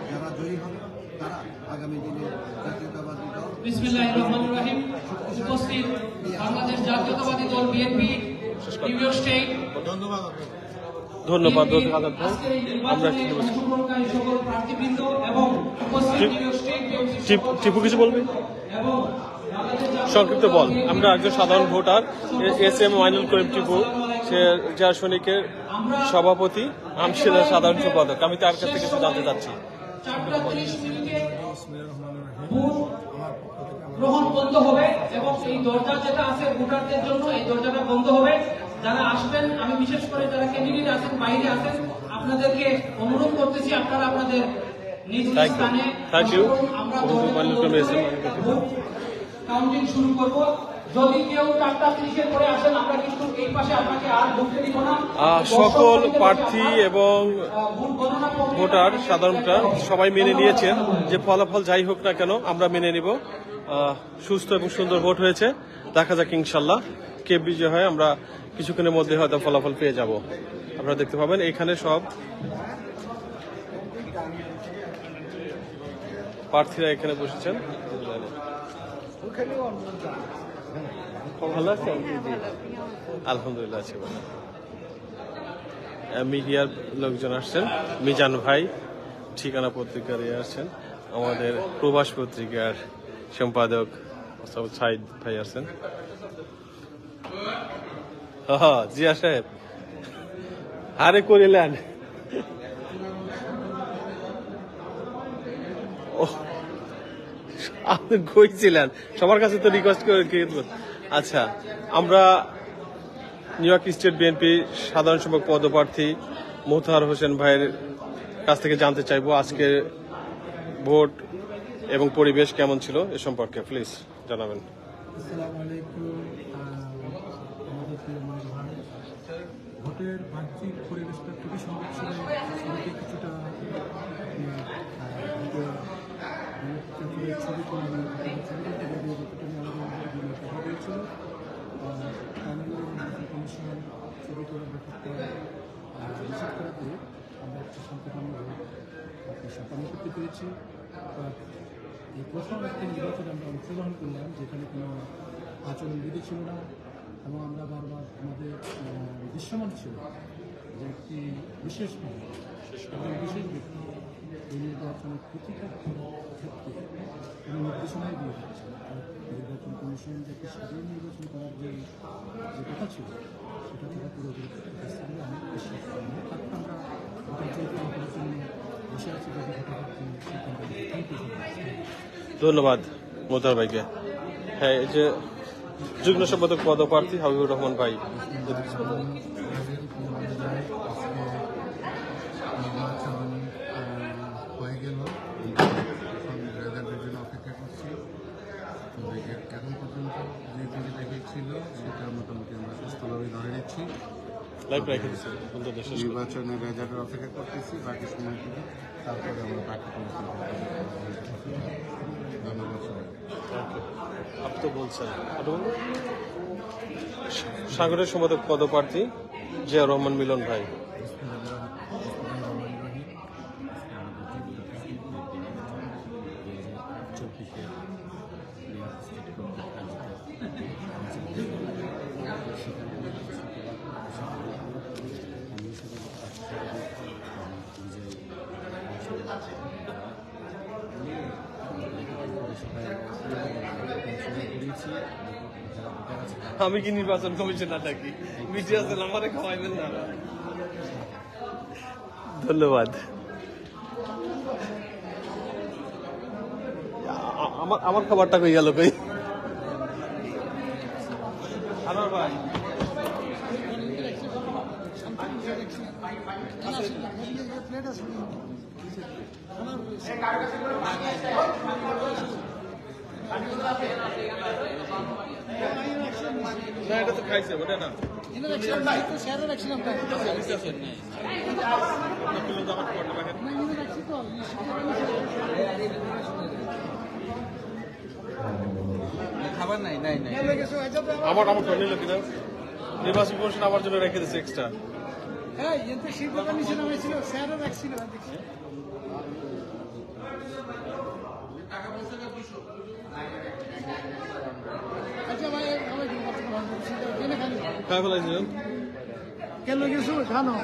[SPEAKER 1] যারা জয়ী হবে তারা আগামী দিনে জাতীয়তাবাদী দল
[SPEAKER 9] বিসমিল্লাহির রহমানির রহিম। উপস্থিত বাংলাদেশ জাতীয়তাবাদী দল বিএনপি নিউ ইয়র্ক স্টেট।
[SPEAKER 2] ধন্যবাদ আজাদ ভাই।
[SPEAKER 9] আজকের এই
[SPEAKER 2] আমরা
[SPEAKER 9] নির্বাচনে অংশগ্রহণকারী সকল প্রার্থীবৃন্দ এবং উপস্থিত নিউ ইয়র্ক স্টেট
[SPEAKER 2] টিপু কিছু বলবি?
[SPEAKER 9] এবং বাংলাদেশ
[SPEAKER 2] সংক্ষিপ্ত বল। আমরা একজন সাধারণ ভোটার এস এম মাইনুল করিম টিপু, সে যার সৈনিকের সভাপতি, আমি ছিলাম সাধারণ সম্পাদক। আমি তার কাছ থেকে কিছু জানতে চাচ্ছি।
[SPEAKER 9] 4:30 মিনিটে ভোট গ্রহণ বন্ধ হবে এবং এই দরজা যেটা আছে ভোটারদের জন্য এই দরজাটা বন্ধ হবে। যারা আসবেন, আমি বিশেষ করে যারা ক্যান্ডিডেট আছেন বাইরে আছেন, আপনাদেরকে অনুরোধ করতেছি আপনারা আপনাদের নিজ নিজ স্থানে
[SPEAKER 2] থ্যাংক ইউ।
[SPEAKER 9] আমরা ভোট কাউন্টিং শুরু করব। যদি কেউ 4:30 পরে আসেন আমরা কিন্তু এই পাশে আপনাকে আর ঢুকতে দিব না।
[SPEAKER 2] সকল প্রার্থী এবং
[SPEAKER 9] ভোট গণনা প্রক্রিয়া
[SPEAKER 2] ভোটার সাধারণ ভোটার সবাই মেনে নিয়েছেন যে ফলাফল যাই হোক না কেন আমরা মেনে নিব। সুস্থ এবং সুন্দর ভোট হয়েছে। দেখা যাক ইনশাল্লাহ কে বিজয় হয়। আমরা কিছুক্ষণের মধ্যে হয়তো ফলাফল পেয়ে যাব। আপনারা দেখতে পাবেন এখানে সব প্রার্থীরা এখানে বসেছেন। ভালো আছেন? আলহামদুলিল্লাহ আছি ভালো। মিডিয়ার লোকজন আসছেন, মিজান ভাই ঠিকানা পত্রিকার আসছেন, আমাদের প্রবাস পত্রিকার সম্পাদক সাইদ ভাই আসছেন। জিয়া সাহেব আরে করিলেন আপনি কইছিলেন সবার কাছে তো রিকোয়েস্ট করে। আচ্ছা, আমরা নিউ ইয়র্ক স্টেট বিএনপি সাধারণ সম্পাদক পদপ্রার্থী মোতাহার হোসেন ভাইয়ের কাছ থেকে জানতে চাইবো আজকের ভোট এবং পরিবেশ কেমন ছিল এ সম্পর্কে প্লিজ জানাবেন।
[SPEAKER 1] আসসালামু আলাইকুম। আমাদের প্রিয় মানুষ ভাই, ভোটের বাহ্যিক পরিবেশটা খুবই সুন্দর ছিল। ছবিতে কিছুটা ছবি তুলে ছবিটা বেরিয়ে যতটা দেখা গিয়েছিল। কমিশন ছবি তোলার ব্যাপারটা নিশ্চিত করাতে আমরা একটা শান্তিপূর্ণ সম্পন্ন করতে পেরেছি। এই প্রথম একটা নির্বাচনে আমরা অংশগ্রহণ করলাম যেখানে কোনো আচরণবিধি ছিল না এবং আমরা বারবার আমাদের দৃশ্যমান ছিল যে একটি বিশেষ বিশেষ ব্যক্তি এই নির্বাচনের প্রতিটা ক্ষেত্রে কোনো নির্দেশনাই দিয়ে যাচ্ছে। নির্বাচন কমিশন যে একটি স্বাধীন নির্বাচন করার যে কথা ছিল সেটা তারা পুরোপুরি করতেছে বলে আমি বিশ্বাস করি। তারপর আমরা ভোটার চরিত্র জন্য বসে আছি যদি
[SPEAKER 2] ধন্যবাদ মোতাহার ভাইকে। হ্যাঁ, এই যে যুগ্ম সম্পাদক পদপ্রার্থী হাবিবুর রহমান ভাই যদি কিছু বলেন।
[SPEAKER 1] নির্বাচন হয়ে গেল
[SPEAKER 10] এখন পর্যন্ত যে পজিটিভ ছিল সেটা মোটামুটি আমরা সুস্থভাবে ধরে নিচ্ছি। নির্বাচনের রেজাল্টের অপেক্ষা করতেছি বাকি সময় থেকে, তারপরে আমরা বাকি ধন্যবাদ সবাই।
[SPEAKER 2] আপনি তো বলছেন সাগরের সম্পাদক পদপ্রার্থী জিয়া রহমান মিলন ভাই। আমি কি নির্বাচন কমিশনার নাকি? মিডিয়া আছেন, আমারে খাওয়াইবেন না। ধন্যবাদ। আমার খাবারটা কই গেল? কই আনোয়ার ভাই? না, এটা তো খাইছে, ওটা না।
[SPEAKER 3] খাবার নাই নাই নাই
[SPEAKER 2] আমার নিল কিনা নির্বাচন কমিশন আমার জন্য রেখে দিচ্ছে এক্সট্রা।
[SPEAKER 7] হ্যাঁ, এতে শিল্পটা নিচে নামেছিল, স্যারও রাখছিল। আচ্ছা ভাই,
[SPEAKER 2] খাই ফেলাইছিলেন
[SPEAKER 7] কেন কিছু জানো?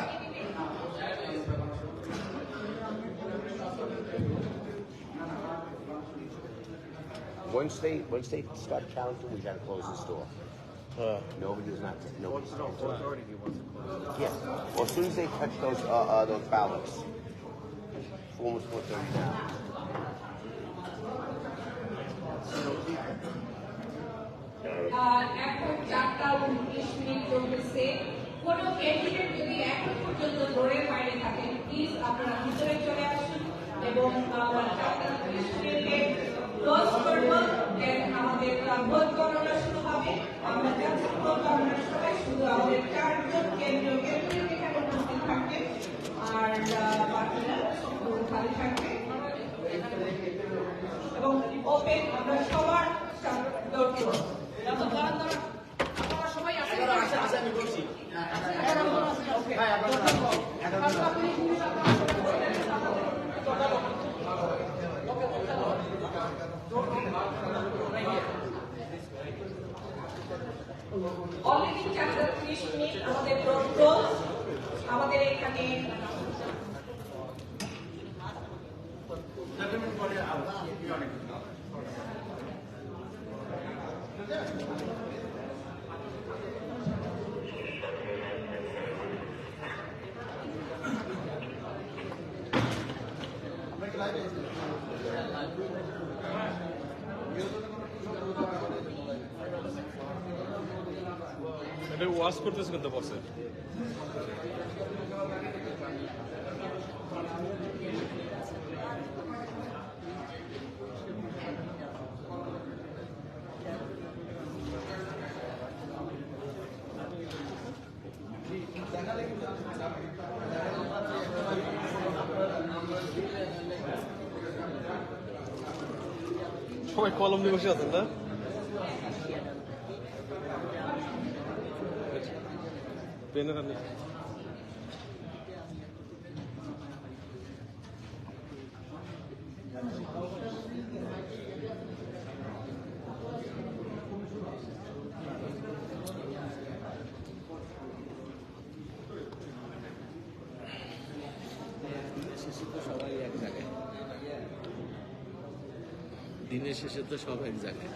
[SPEAKER 11] Once they start counting, we gotta close the store. Nobody's not. Yeah. Well, as soon as they touch those ballots, almost 4:30 now.
[SPEAKER 8] এখন 4:19 চলতেছে। কোনো ক্যান্ডিডেট যদি এখন পর্যন্ত দৌড়ের বাইরে থাকে, প্লিজ আপনারা ভিতরে চলে আসুন এবং 4:20 ক্লোজ করবো। আমাদের ভোট গণনা শুরু হবে। আমরা যাচ্ছি ভোট গণনার সময় শুধু আমাদের 4 জন কেন্দ্রীয় ক্যান্ডিডেট এখানে উপস্থিত থাকবে, আর বাকিরা শুধু খালি থাকবে এবং ওপেন আমরা সবার দৌড় করবো। সবাই আসে আমি বলছি অলরেডি 4:30 আমাদের প্রোটোকল আমাদের এখানে
[SPEAKER 2] এটা ওয়াশ করতেছে কিন্তু বসে। সবাই কলম নিয়ে বসে আছেন না? পেনের আনি
[SPEAKER 3] দিনের শেষে তো সব এক জায়গায়।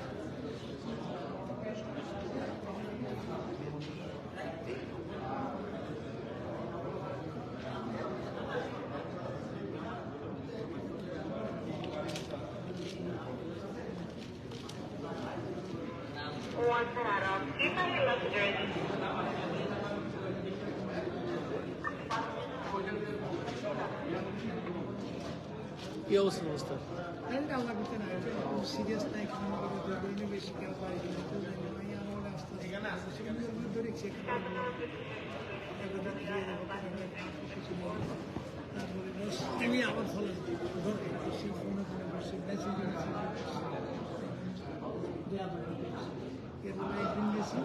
[SPEAKER 5] অবস্থা অবস্থা?
[SPEAKER 7] এটা আল্লাহ করতে না, এটা সিরিয়াস না, এখানে আমাকে দৌড়ে বেশি কেউ পাই কিনা তো জানি না। আমি আমার রাস্তা ধরে তারপরে আমি আবার ফলো বসি, ফোনে ফোনে বসি, মেসেজ একদিন গেছি,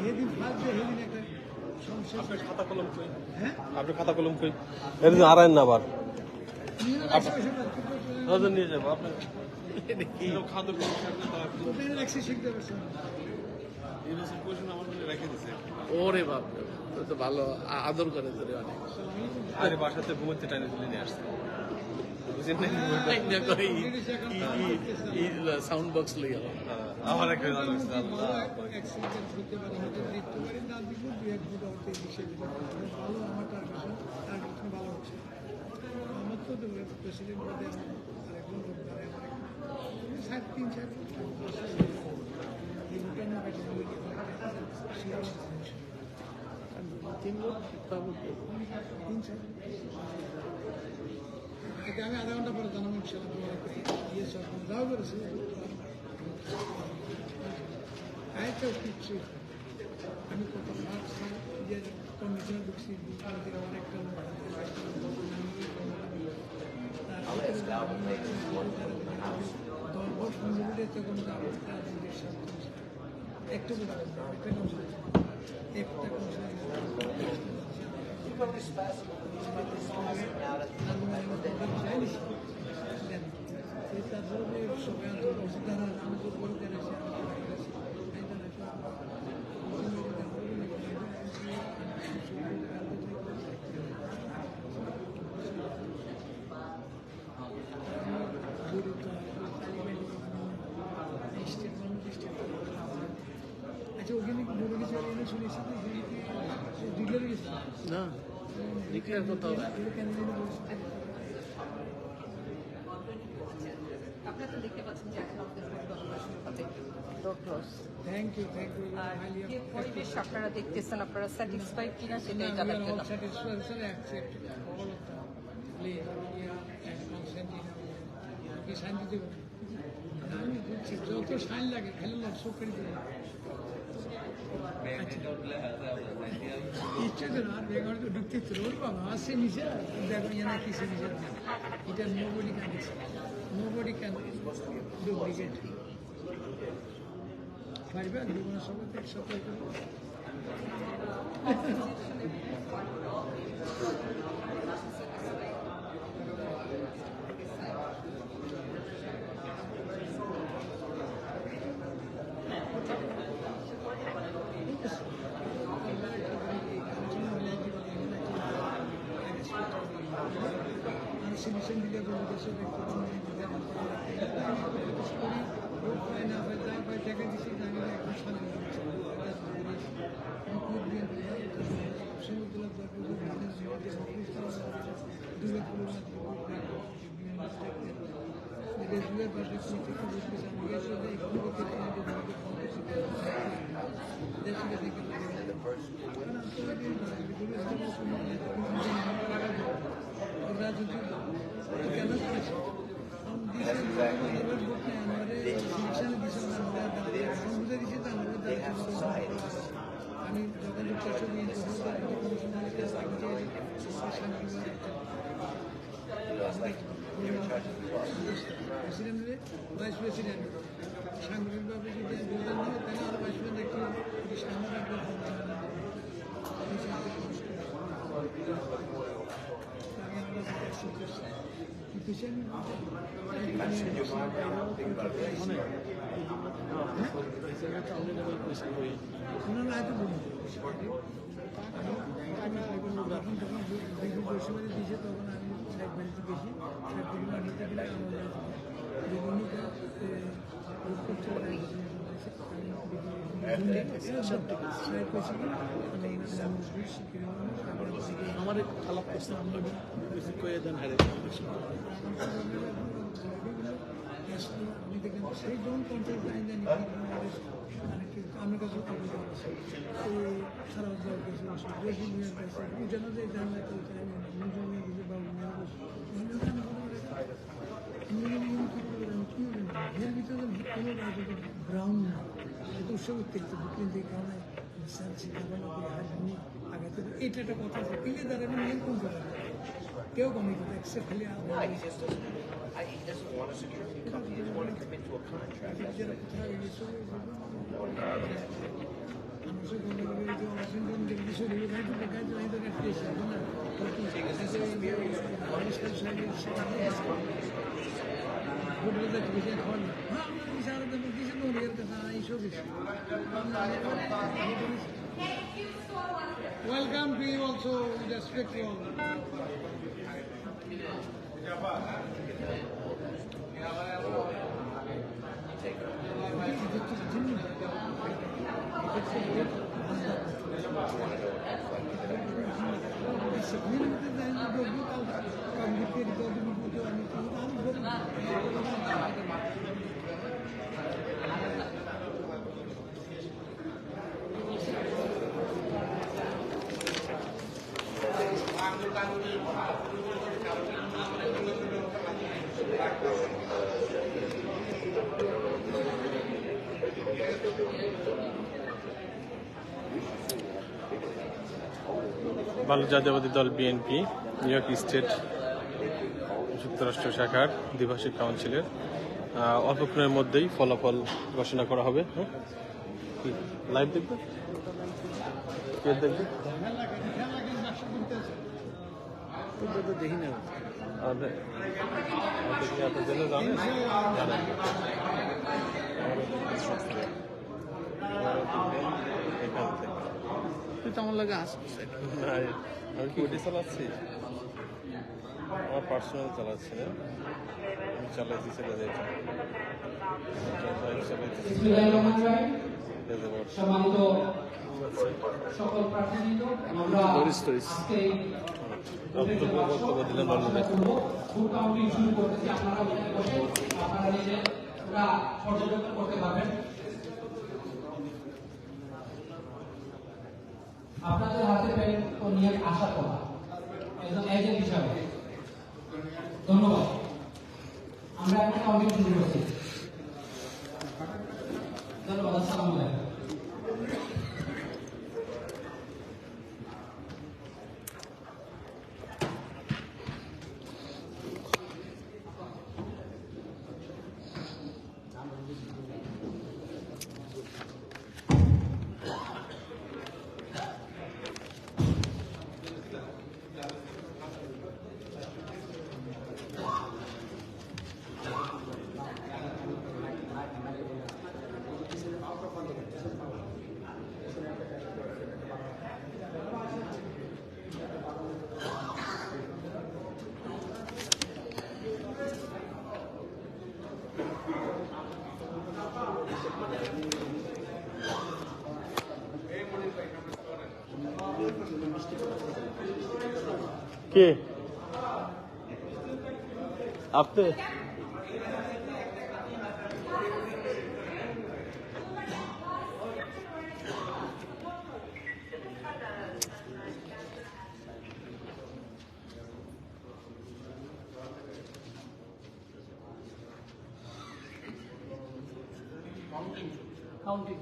[SPEAKER 7] সেদিন ফার্স্ট ডে, সেদিন একটা সমস্যা।
[SPEAKER 2] খাতা কলম কই?
[SPEAKER 7] হ্যাঁ,
[SPEAKER 2] আপনার খাতা কলম কই? এটা যে আড়াইন না আবার নিয়ে যাবো আপনার খাতা কলম
[SPEAKER 7] রাখছি, শিখতে পারছি না।
[SPEAKER 2] এই বছর কোয়েশন আমার মনে রেখে দিছে।
[SPEAKER 5] ওরে বাপ রে, তো ভালো আদর করে তোরে অনেক।
[SPEAKER 2] আরে বাসাতে ঘুমাতে টাইনে তুলে নিয়ে আসছে, বুঝছেন না?
[SPEAKER 5] সাউন্ড বক্স লইয়া
[SPEAKER 2] আমার একটা ভালো লাগছে।
[SPEAKER 7] অ্যাক্সিডেন্ট হতে পারে, হয়তো মৃত্যু পারে, না দিব দু এক দুটো হতে বিষয় ভালো। আমার টার্গেশন ভালো হচ্ছে। আমার তো প্রেসিডেন্ট পদে আরেকজন লোক দাঁড়ায়, আমার 3-4 এই ভুটানের আমি আধা ঘন্টা পরে জানাবো ইয়ে সব যাও করেছি। আরেকটা কিছু আমি কত যে কমিশনে ঢুকছি, আমার একটা একটু আচ্ছা, ওখানে বলে গেছে শুনেছি ডিলারে গেছে
[SPEAKER 5] না, ডিক্লেয়ার করতে হবে।
[SPEAKER 6] আপনারা তো দেখতে পাচ্ছেন যে এখন আমাদের door close.
[SPEAKER 7] Thank you, thank you.
[SPEAKER 6] আর যে পরিবেশ আপনারা দেখতেছেন, আপনারা স্যাটিসফাইড কিনা সেটাই জানার জন্য।
[SPEAKER 7] শান্তি দেবেন, আমি বুঝছি যত শাইন লাগে খেলে লোক শোক করে দেবে। ইচ্ছা করে আর বেগার তো ঢুকতে রোড পাবো আসছে নিচে দেখো না কিসে নিচে এটা nobody can nobody can duplicate পারবে জীবনের সঙ্গে একসাথে সিলেকশন দিলে দেশে দেখা দিচ্ছি এখন শান্তি রাজনীতি কেন করেছে আমি যোগাযোগ করছি প্রেসিডেন্ট ভাইস প্রেসিডেন্ট সাংগঠনিকভাবে যদি যোগদান হয় তাহলে আরো ভাইস প্রেসিডেন্ট একটু সামনে রাখবে। দিয়েছে তখন আমি সাইড বাড়িতে গেছি,
[SPEAKER 5] আমার খারাপ করছে আমরা কয়ে দেন হারে
[SPEAKER 7] আমি দেখলাম সেই যখন পঞ্চায়েত আইন জানি আমার কাছে সারা বেশি জানা যায় জানলা বাবু এর ভিতরে কোনো রাজনীতি গ্রাউন্ড না এটা উৎসব উত্তেজিত কিন্তু এই কারণে আগে থেকে এটা একটা কথা আছে এলে দ্বারা আমি নিয়ন্ত্রণ করা যায় কেউ কমিয়ে দেবে এক্সেপ্ট খালি
[SPEAKER 11] He doesn't want a security company. He doesn't want to commit to a contract.
[SPEAKER 7] Welcome to you also, respect you all.
[SPEAKER 2] Bangladesh জাতীয়তাবাদী দল বিএনপি নিউ ইয়র্ক স্টেট যুক্তরাষ্ট্র শাখার দ্বিভাষিক কাউন্সিলের অল্পক্ষণের মধ্যেই ফলাফল ঘোষণা করা হবে। লাইভ দেখবে, কে দেখবে?
[SPEAKER 1] দেখি না আমার লাগে আসছে
[SPEAKER 2] আমি কি ওটি চালাচ্ছি, আমার পার্সোনাল চালাচ্ছি না, আমি চালাইছি চলে যাই
[SPEAKER 9] সম্মানিত সকল প্রার্থীবৃন্দ, আমরা আজকে
[SPEAKER 2] বক্তব্য দিলেন
[SPEAKER 9] ভোট কাউন্টিং শুরু করতেছি। আপনারা ওখানে বসে আপনারা নিজেরা পর্যবেক্ষণ করতে পারবেন। আপনাদের হাতে পেন ও নিয়ে আশা করা একজন এজেন্ট হিসাবে ধন্যবাদ। আমরা এখন কাউন্টিং শুরু করছি। ধন্যবাদ। আসসালামু আলাইকুম।
[SPEAKER 2] কে আপনি?
[SPEAKER 9] কাউন্টিং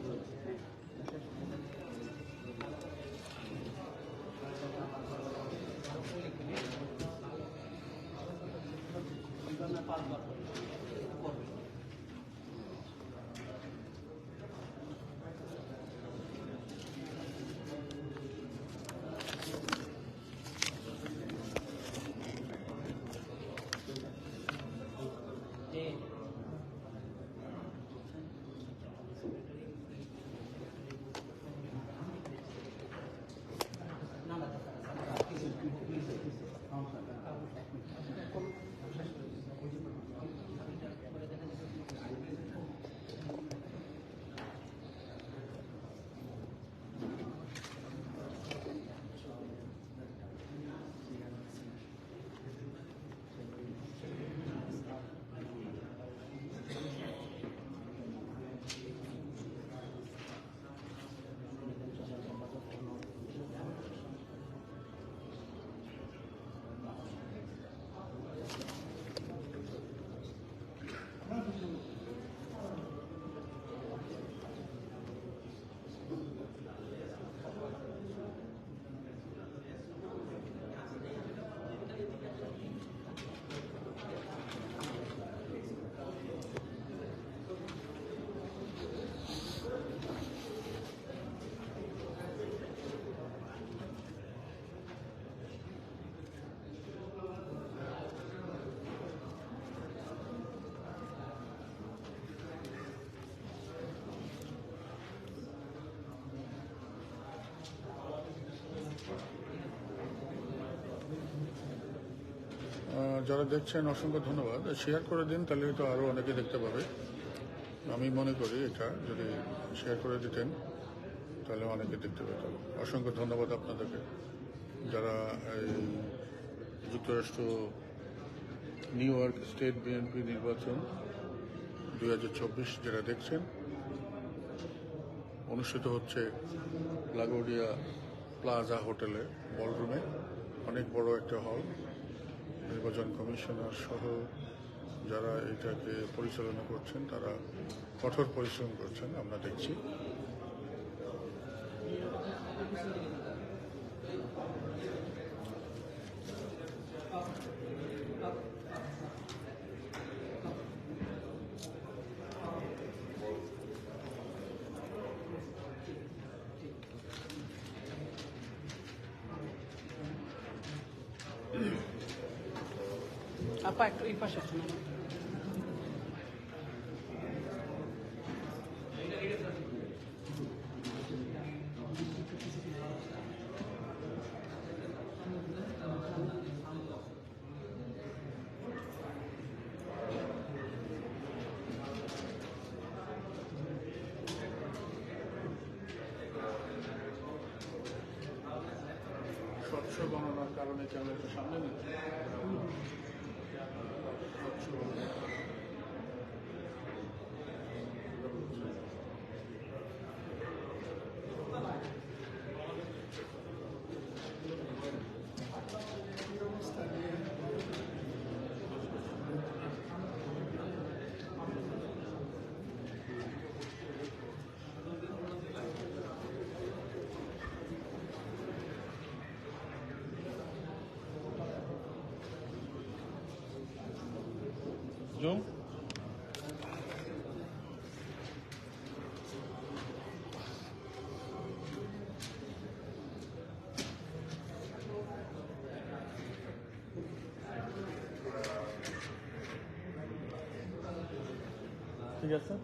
[SPEAKER 10] যারা দেখছেন অসংখ্য ধন্যবাদ। শেয়ার করে দিন, তাহলে তো আরও অনেকে দেখতে পাবে। আমি মনে করি এটা যদি শেয়ার করে দিতেন তাহলে অনেকে দেখতে পেত। অসংখ্য ধন্যবাদ আপনাদেরকে, যারা এই যুক্তরাষ্ট্র নিউ ইয়র্ক স্টেট বিএনপি নির্বাচন 2024 যারা দেখছেন। অনুষ্ঠিত হচ্ছে লাগোডিয়া প্লাজা হোটেলে বলরুমে, অনেক বড় একটা হল। নির্বাচন কমিশনার সহ যারা এটাকে পরিচালনা করছেন তারা কঠোর পরিশ্রম করছেন, আমরা দেখছি।
[SPEAKER 9] আপা একটু এই পাশে আসুন।
[SPEAKER 10] স্বচ্ছ গণনার কারণে ক্যামেরাটা সামনে নিচ্ছে। স্বচ্ছ গণনা।
[SPEAKER 2] জুম ঠিক আছে।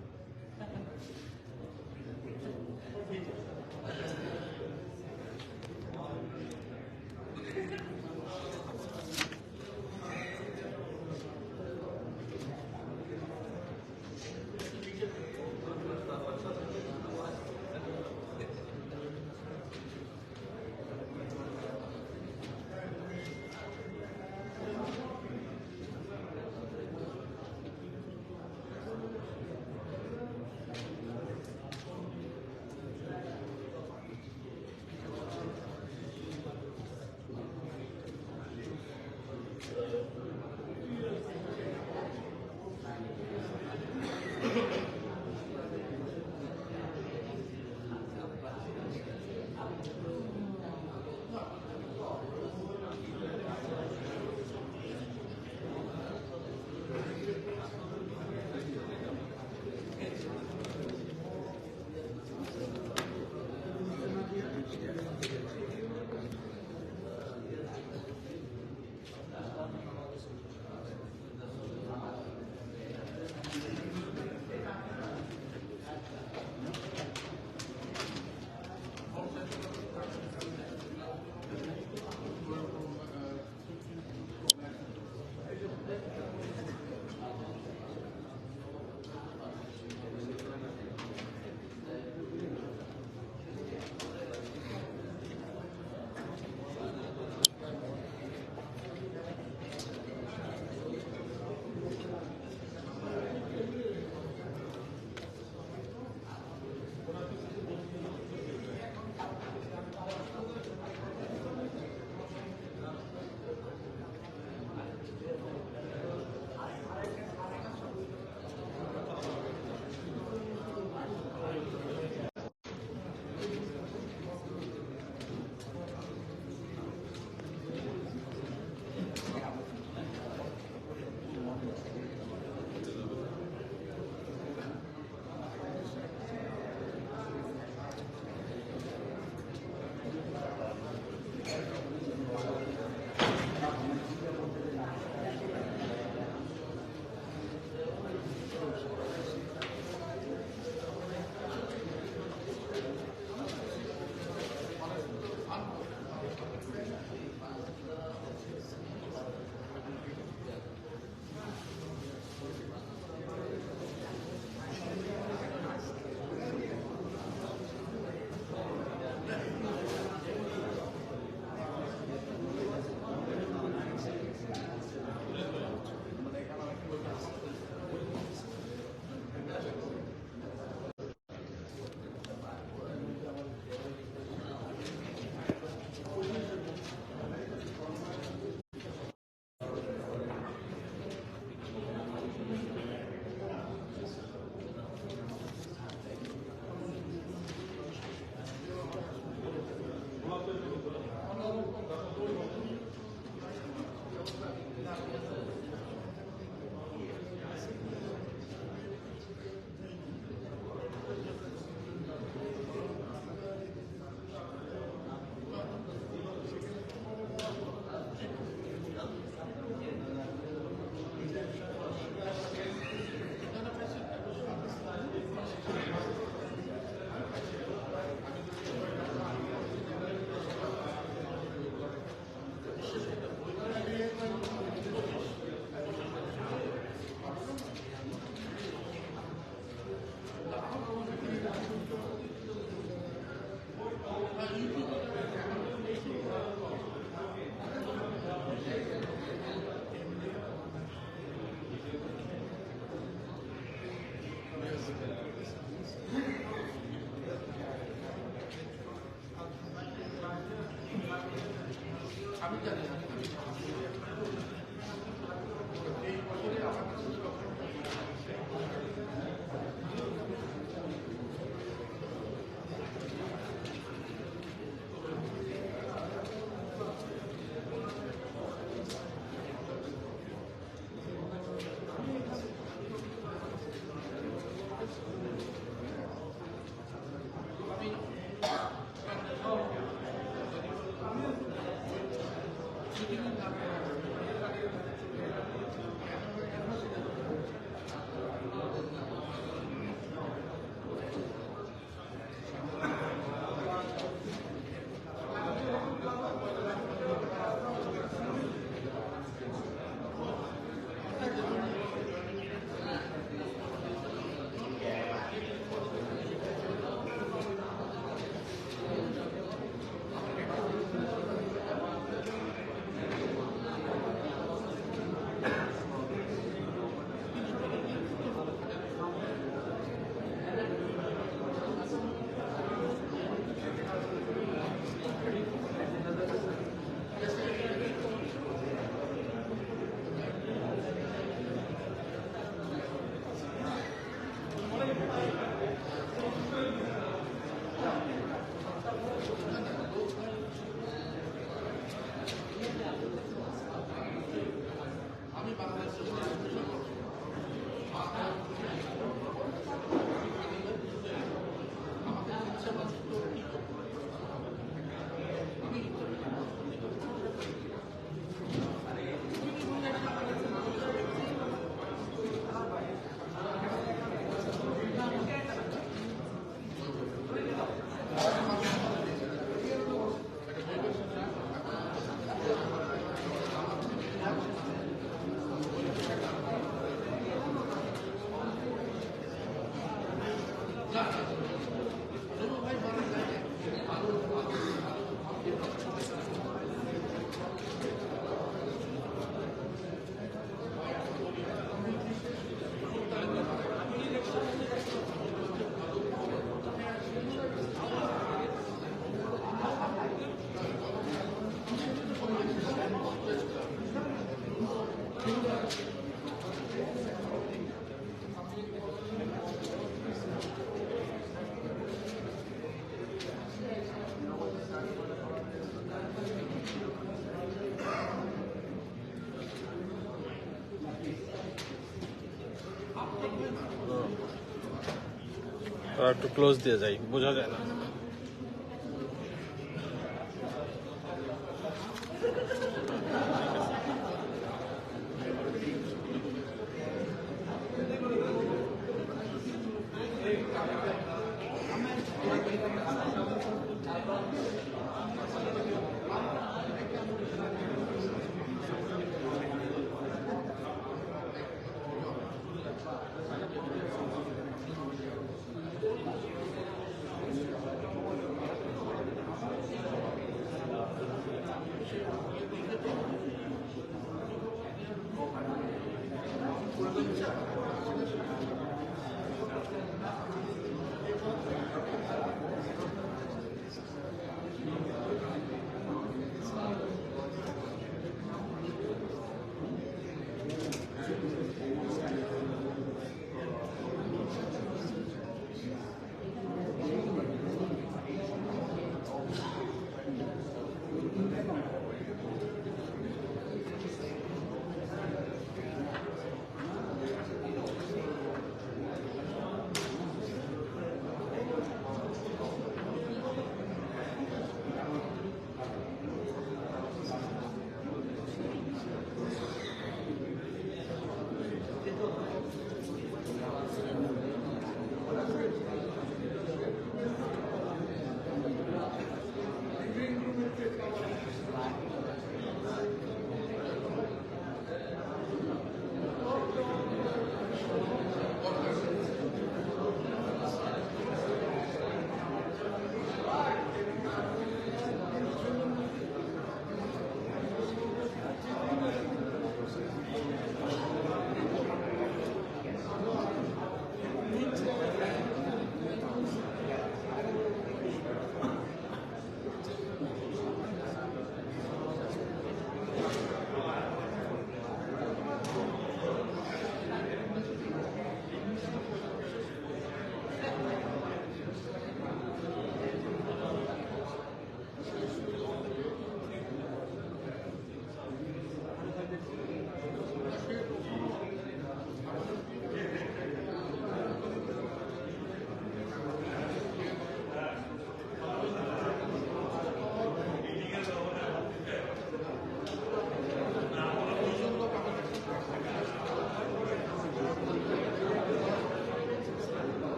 [SPEAKER 2] আর একটু ক্লোজ দিয়ে যাই, বোঝা যায় না।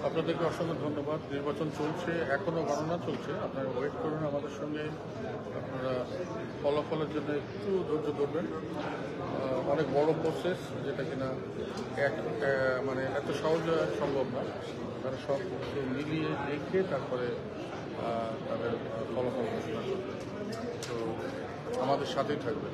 [SPEAKER 10] আপনাদেরকে অসংখ্য ধন্যবাদ। নির্বাচন চলছে, এখনও গণনা চলছে, আপনারা ওয়েট করুন আমাদের সঙ্গে। আপনারা ফলাফলের জন্য একটু ধৈর্য ধরবেন। অনেক বড় প্রসেস, যেটা কিনা মানে এত সহজে সম্ভব না। তারা সব কিছু মিলিয়ে দেখে তারপরে তাদের ফলাফল ঘোষণা করবে। তো আমাদের সাথেই থাকবে।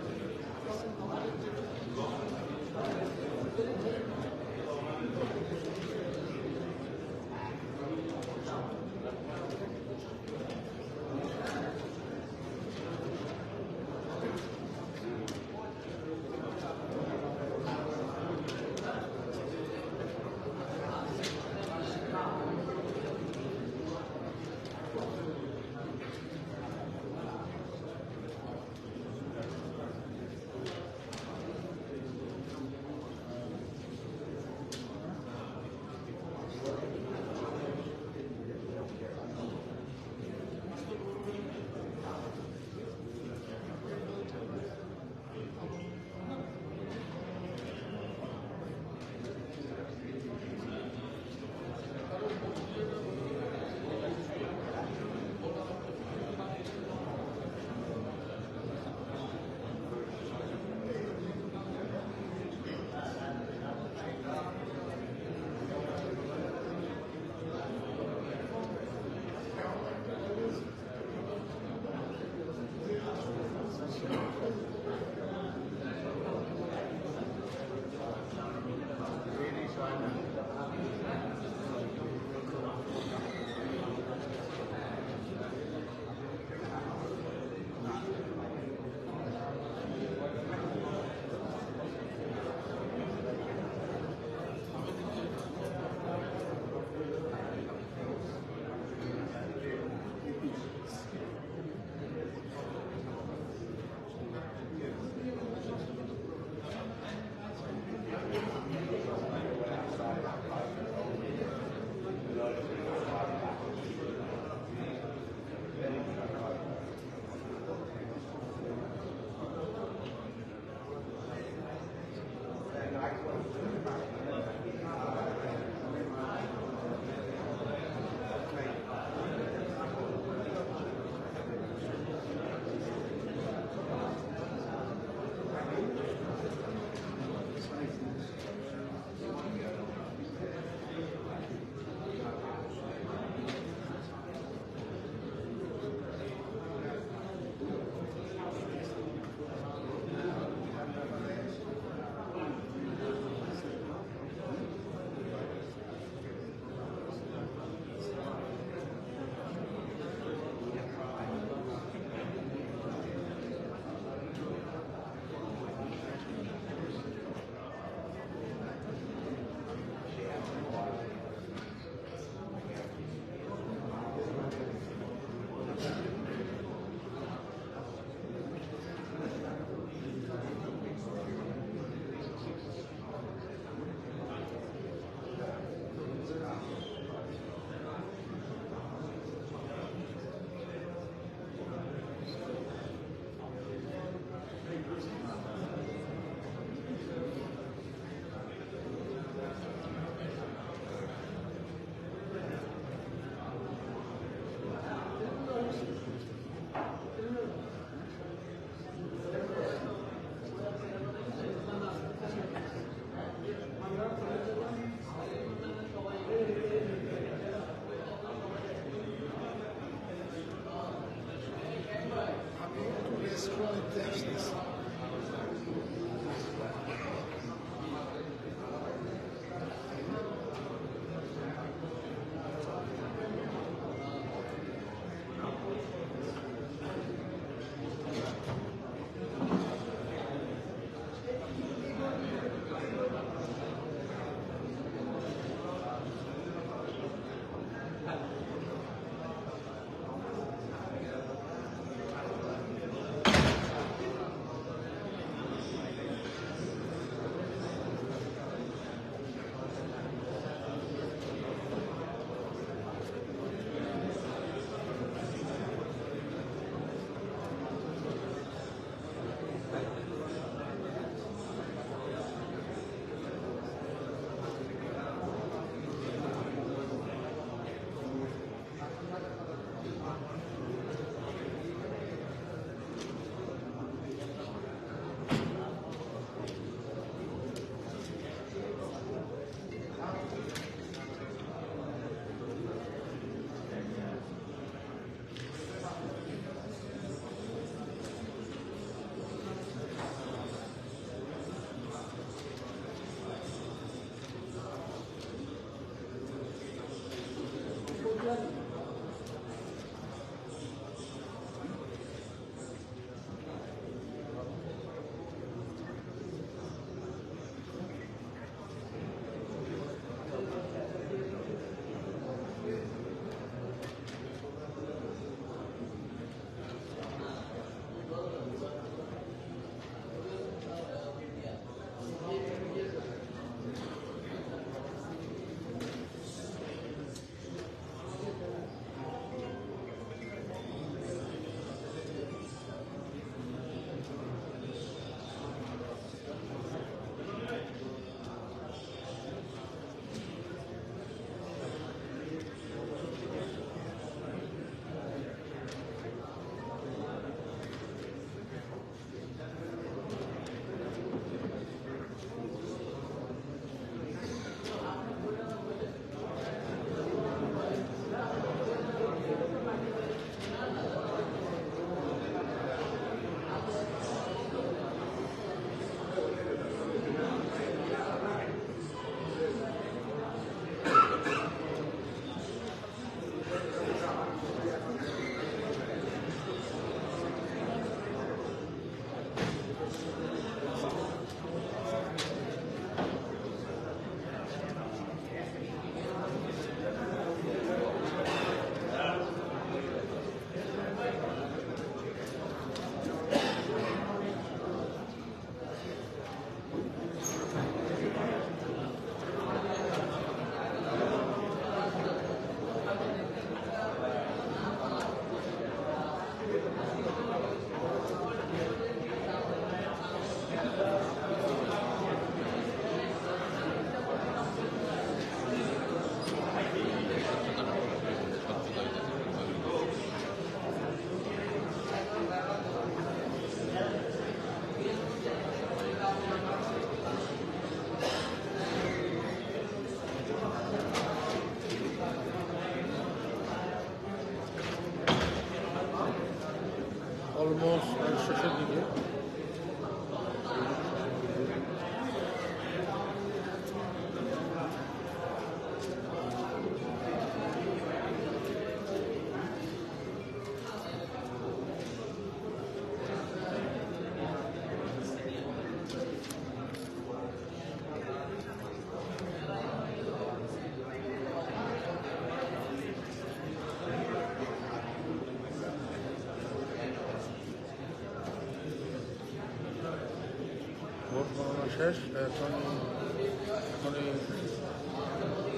[SPEAKER 10] শেষ, এখনই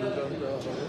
[SPEAKER 10] রেজাল্ট দেওয়া হবে।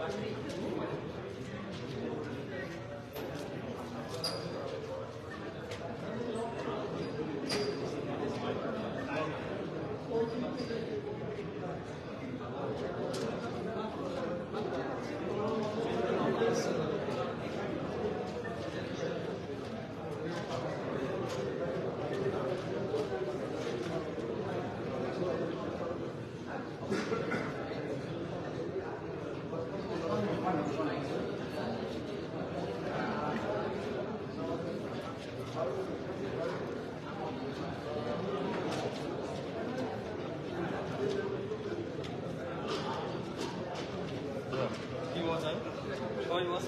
[SPEAKER 2] কি মজা সবাই মাছ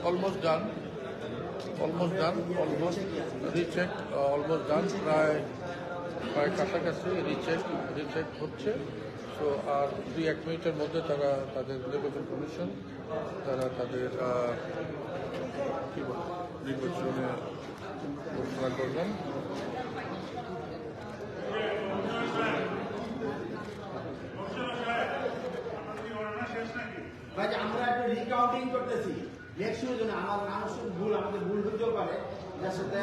[SPEAKER 10] almost done almost recheck almost done প্রায় কাছাকাছি রিচেক হচ্ছে। সো আর 2-1 মিনিটের মধ্যে তারা তাদের নির্বাচন কমিশন তারা তাদের কি বলে নির্বাচনে ঘোষণা করবেন।
[SPEAKER 1] ভাই আমরা একটা রিকাউন্টিং করতেছি নেক্সট জন্য আমার মানুষের ভুল আমাদের ভুল হতেও পারে যার সাথে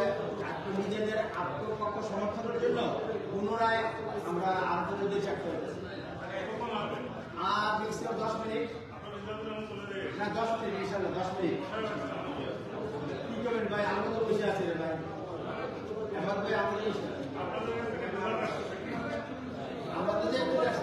[SPEAKER 1] নিজেদের আত্মপক্ষ সমর্থনের জন্য পুনরায় আমরা আন্তর্জাতিক চাকরি করতেছি। আর ম্যাক্সিমাম 10 মিনিট না 10 মিনিট ইনশাআল্লাহ 10 মিনিট কি করবেন ভাই? আমরা তো বসে আছি রে ভাই, এবার ভাই আমরা তো যে বসে আছি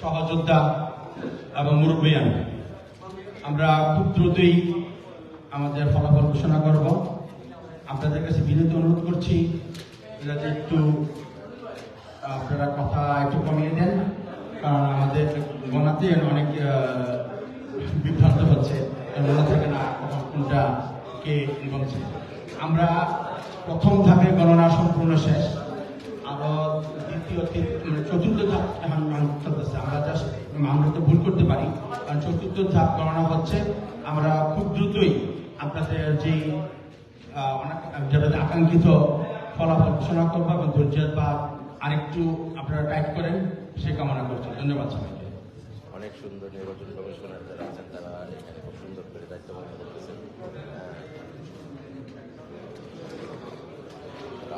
[SPEAKER 12] সহযোদ্ধা এবং মুরব্বিয়ান, আমরা খুব দ্রুতই আমাদের ফলাফল ঘোষণা করব। আপনাদের কাছে বিনীত অনুরোধ করছি যাতে একটু আপনারা কথা একটু কমিয়ে দেন, কারণ আমাদের গণাতে অনেক বিভ্রান্ত হচ্ছে, মনে থাকে না কখন কোনটা কে বলছে। আমরা প্রথম ধাপে গণনা সম্পূর্ণ শেষ, আরো দ্বিতীয় চতুর্থ ধাপ এখন চলতেছে। আমরা তো ভুল করতে পারি, কারণ চতুর্থ ধাপ গণনা হচ্ছে। আমরা খুব দ্রুতই আপনাদের যে আকাঙ্ক্ষিত ফলাফল ঘোষণা করবো এবং ধৈর্যের বা আরেকটু আপনারা টাইপ করেন সে কামনা করছি। ধন্যবাদ সবাইকে।
[SPEAKER 11] অনেক সুন্দর নির্বাচন কমিশনার যারা আছেন তারা এখানে খুব সুন্দর করে দায়িত্ব পালন করতেছেন।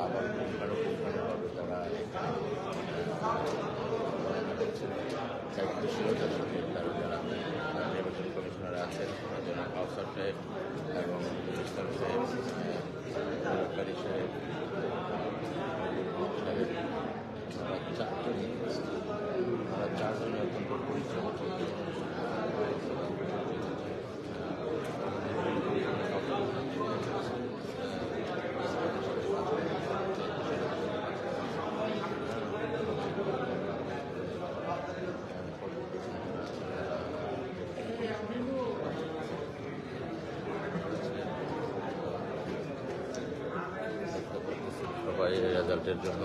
[SPEAKER 11] আবার পুঙ্খানুপুঙ্খানুভাবে তারা দায়িত্বশীলতার সঙ্গে তারা যারা নির্বাচন কমিশনার আছেন, যারা আফসার সাহেব এবং ইসলাম সাহেব, সরকারি সাহেব, চারজন অত্যন্ত পরিশ্রম করতে সবাই রেজাল্টের জন্য।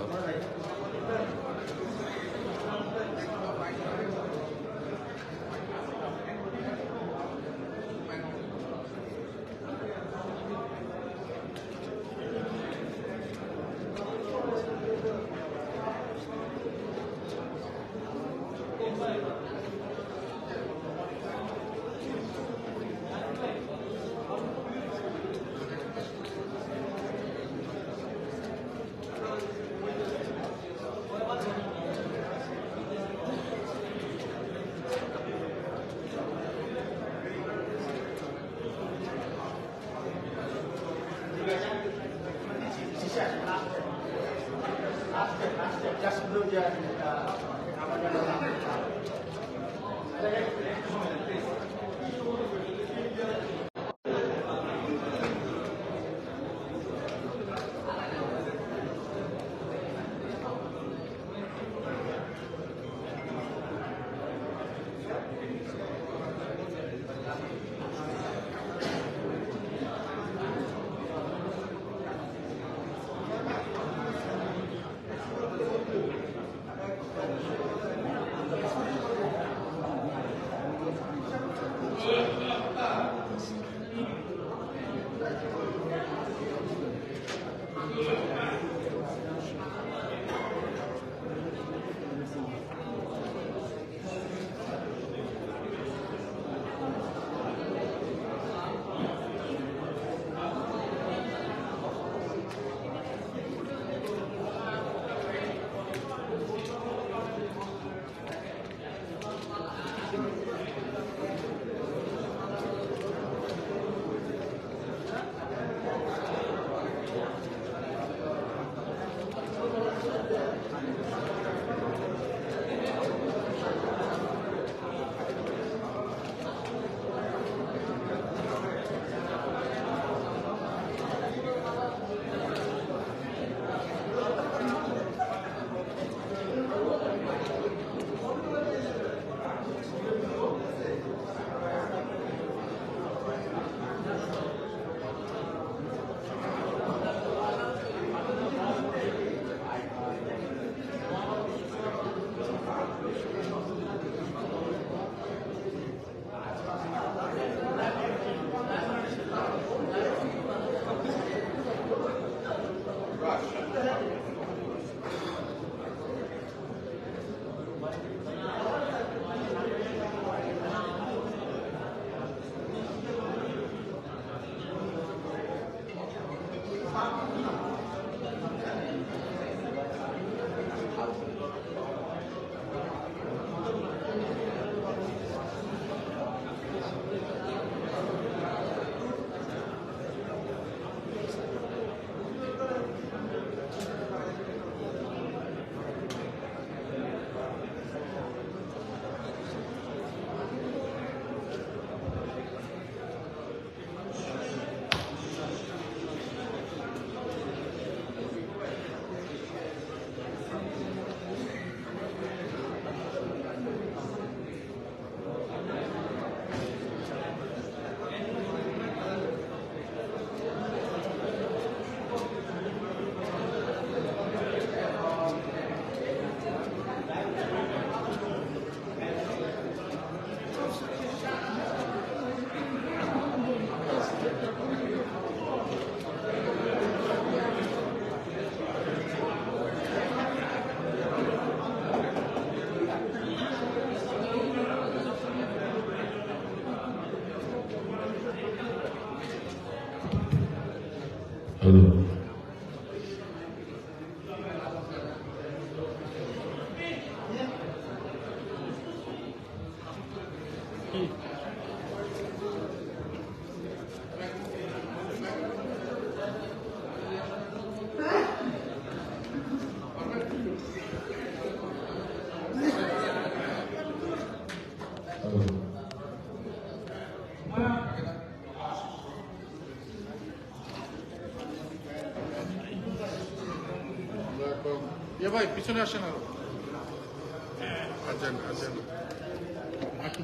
[SPEAKER 10] ভাই পিছনে আসেন আরো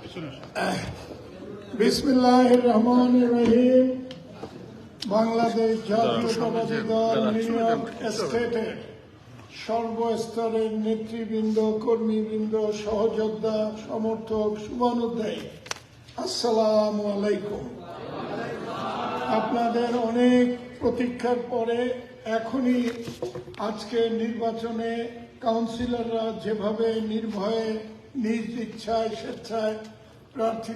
[SPEAKER 10] পিছনে আসেন।
[SPEAKER 7] বিসমিল্লাহির রহমানির রহিম। বাংলাদেশ জাতীয়তাবাদী দল নিউ ইয়র্ক স্টেটের সর্বস্তরের নেতৃবৃন্দ, কর্মীবৃন্দ, সহযোদ্ধা, সমর্থক, শুভানুধ্যায়ী, আসসালামু আলাইকুম। আপনাদের অনেক প্রতীক্ষার পরে এখনই আজকে নির্বাচনে কাউন্সিলররা যেভাবে নির্ভয়ে নিজ ইচ্ছায় স্বেচ্ছায় প্রার্থী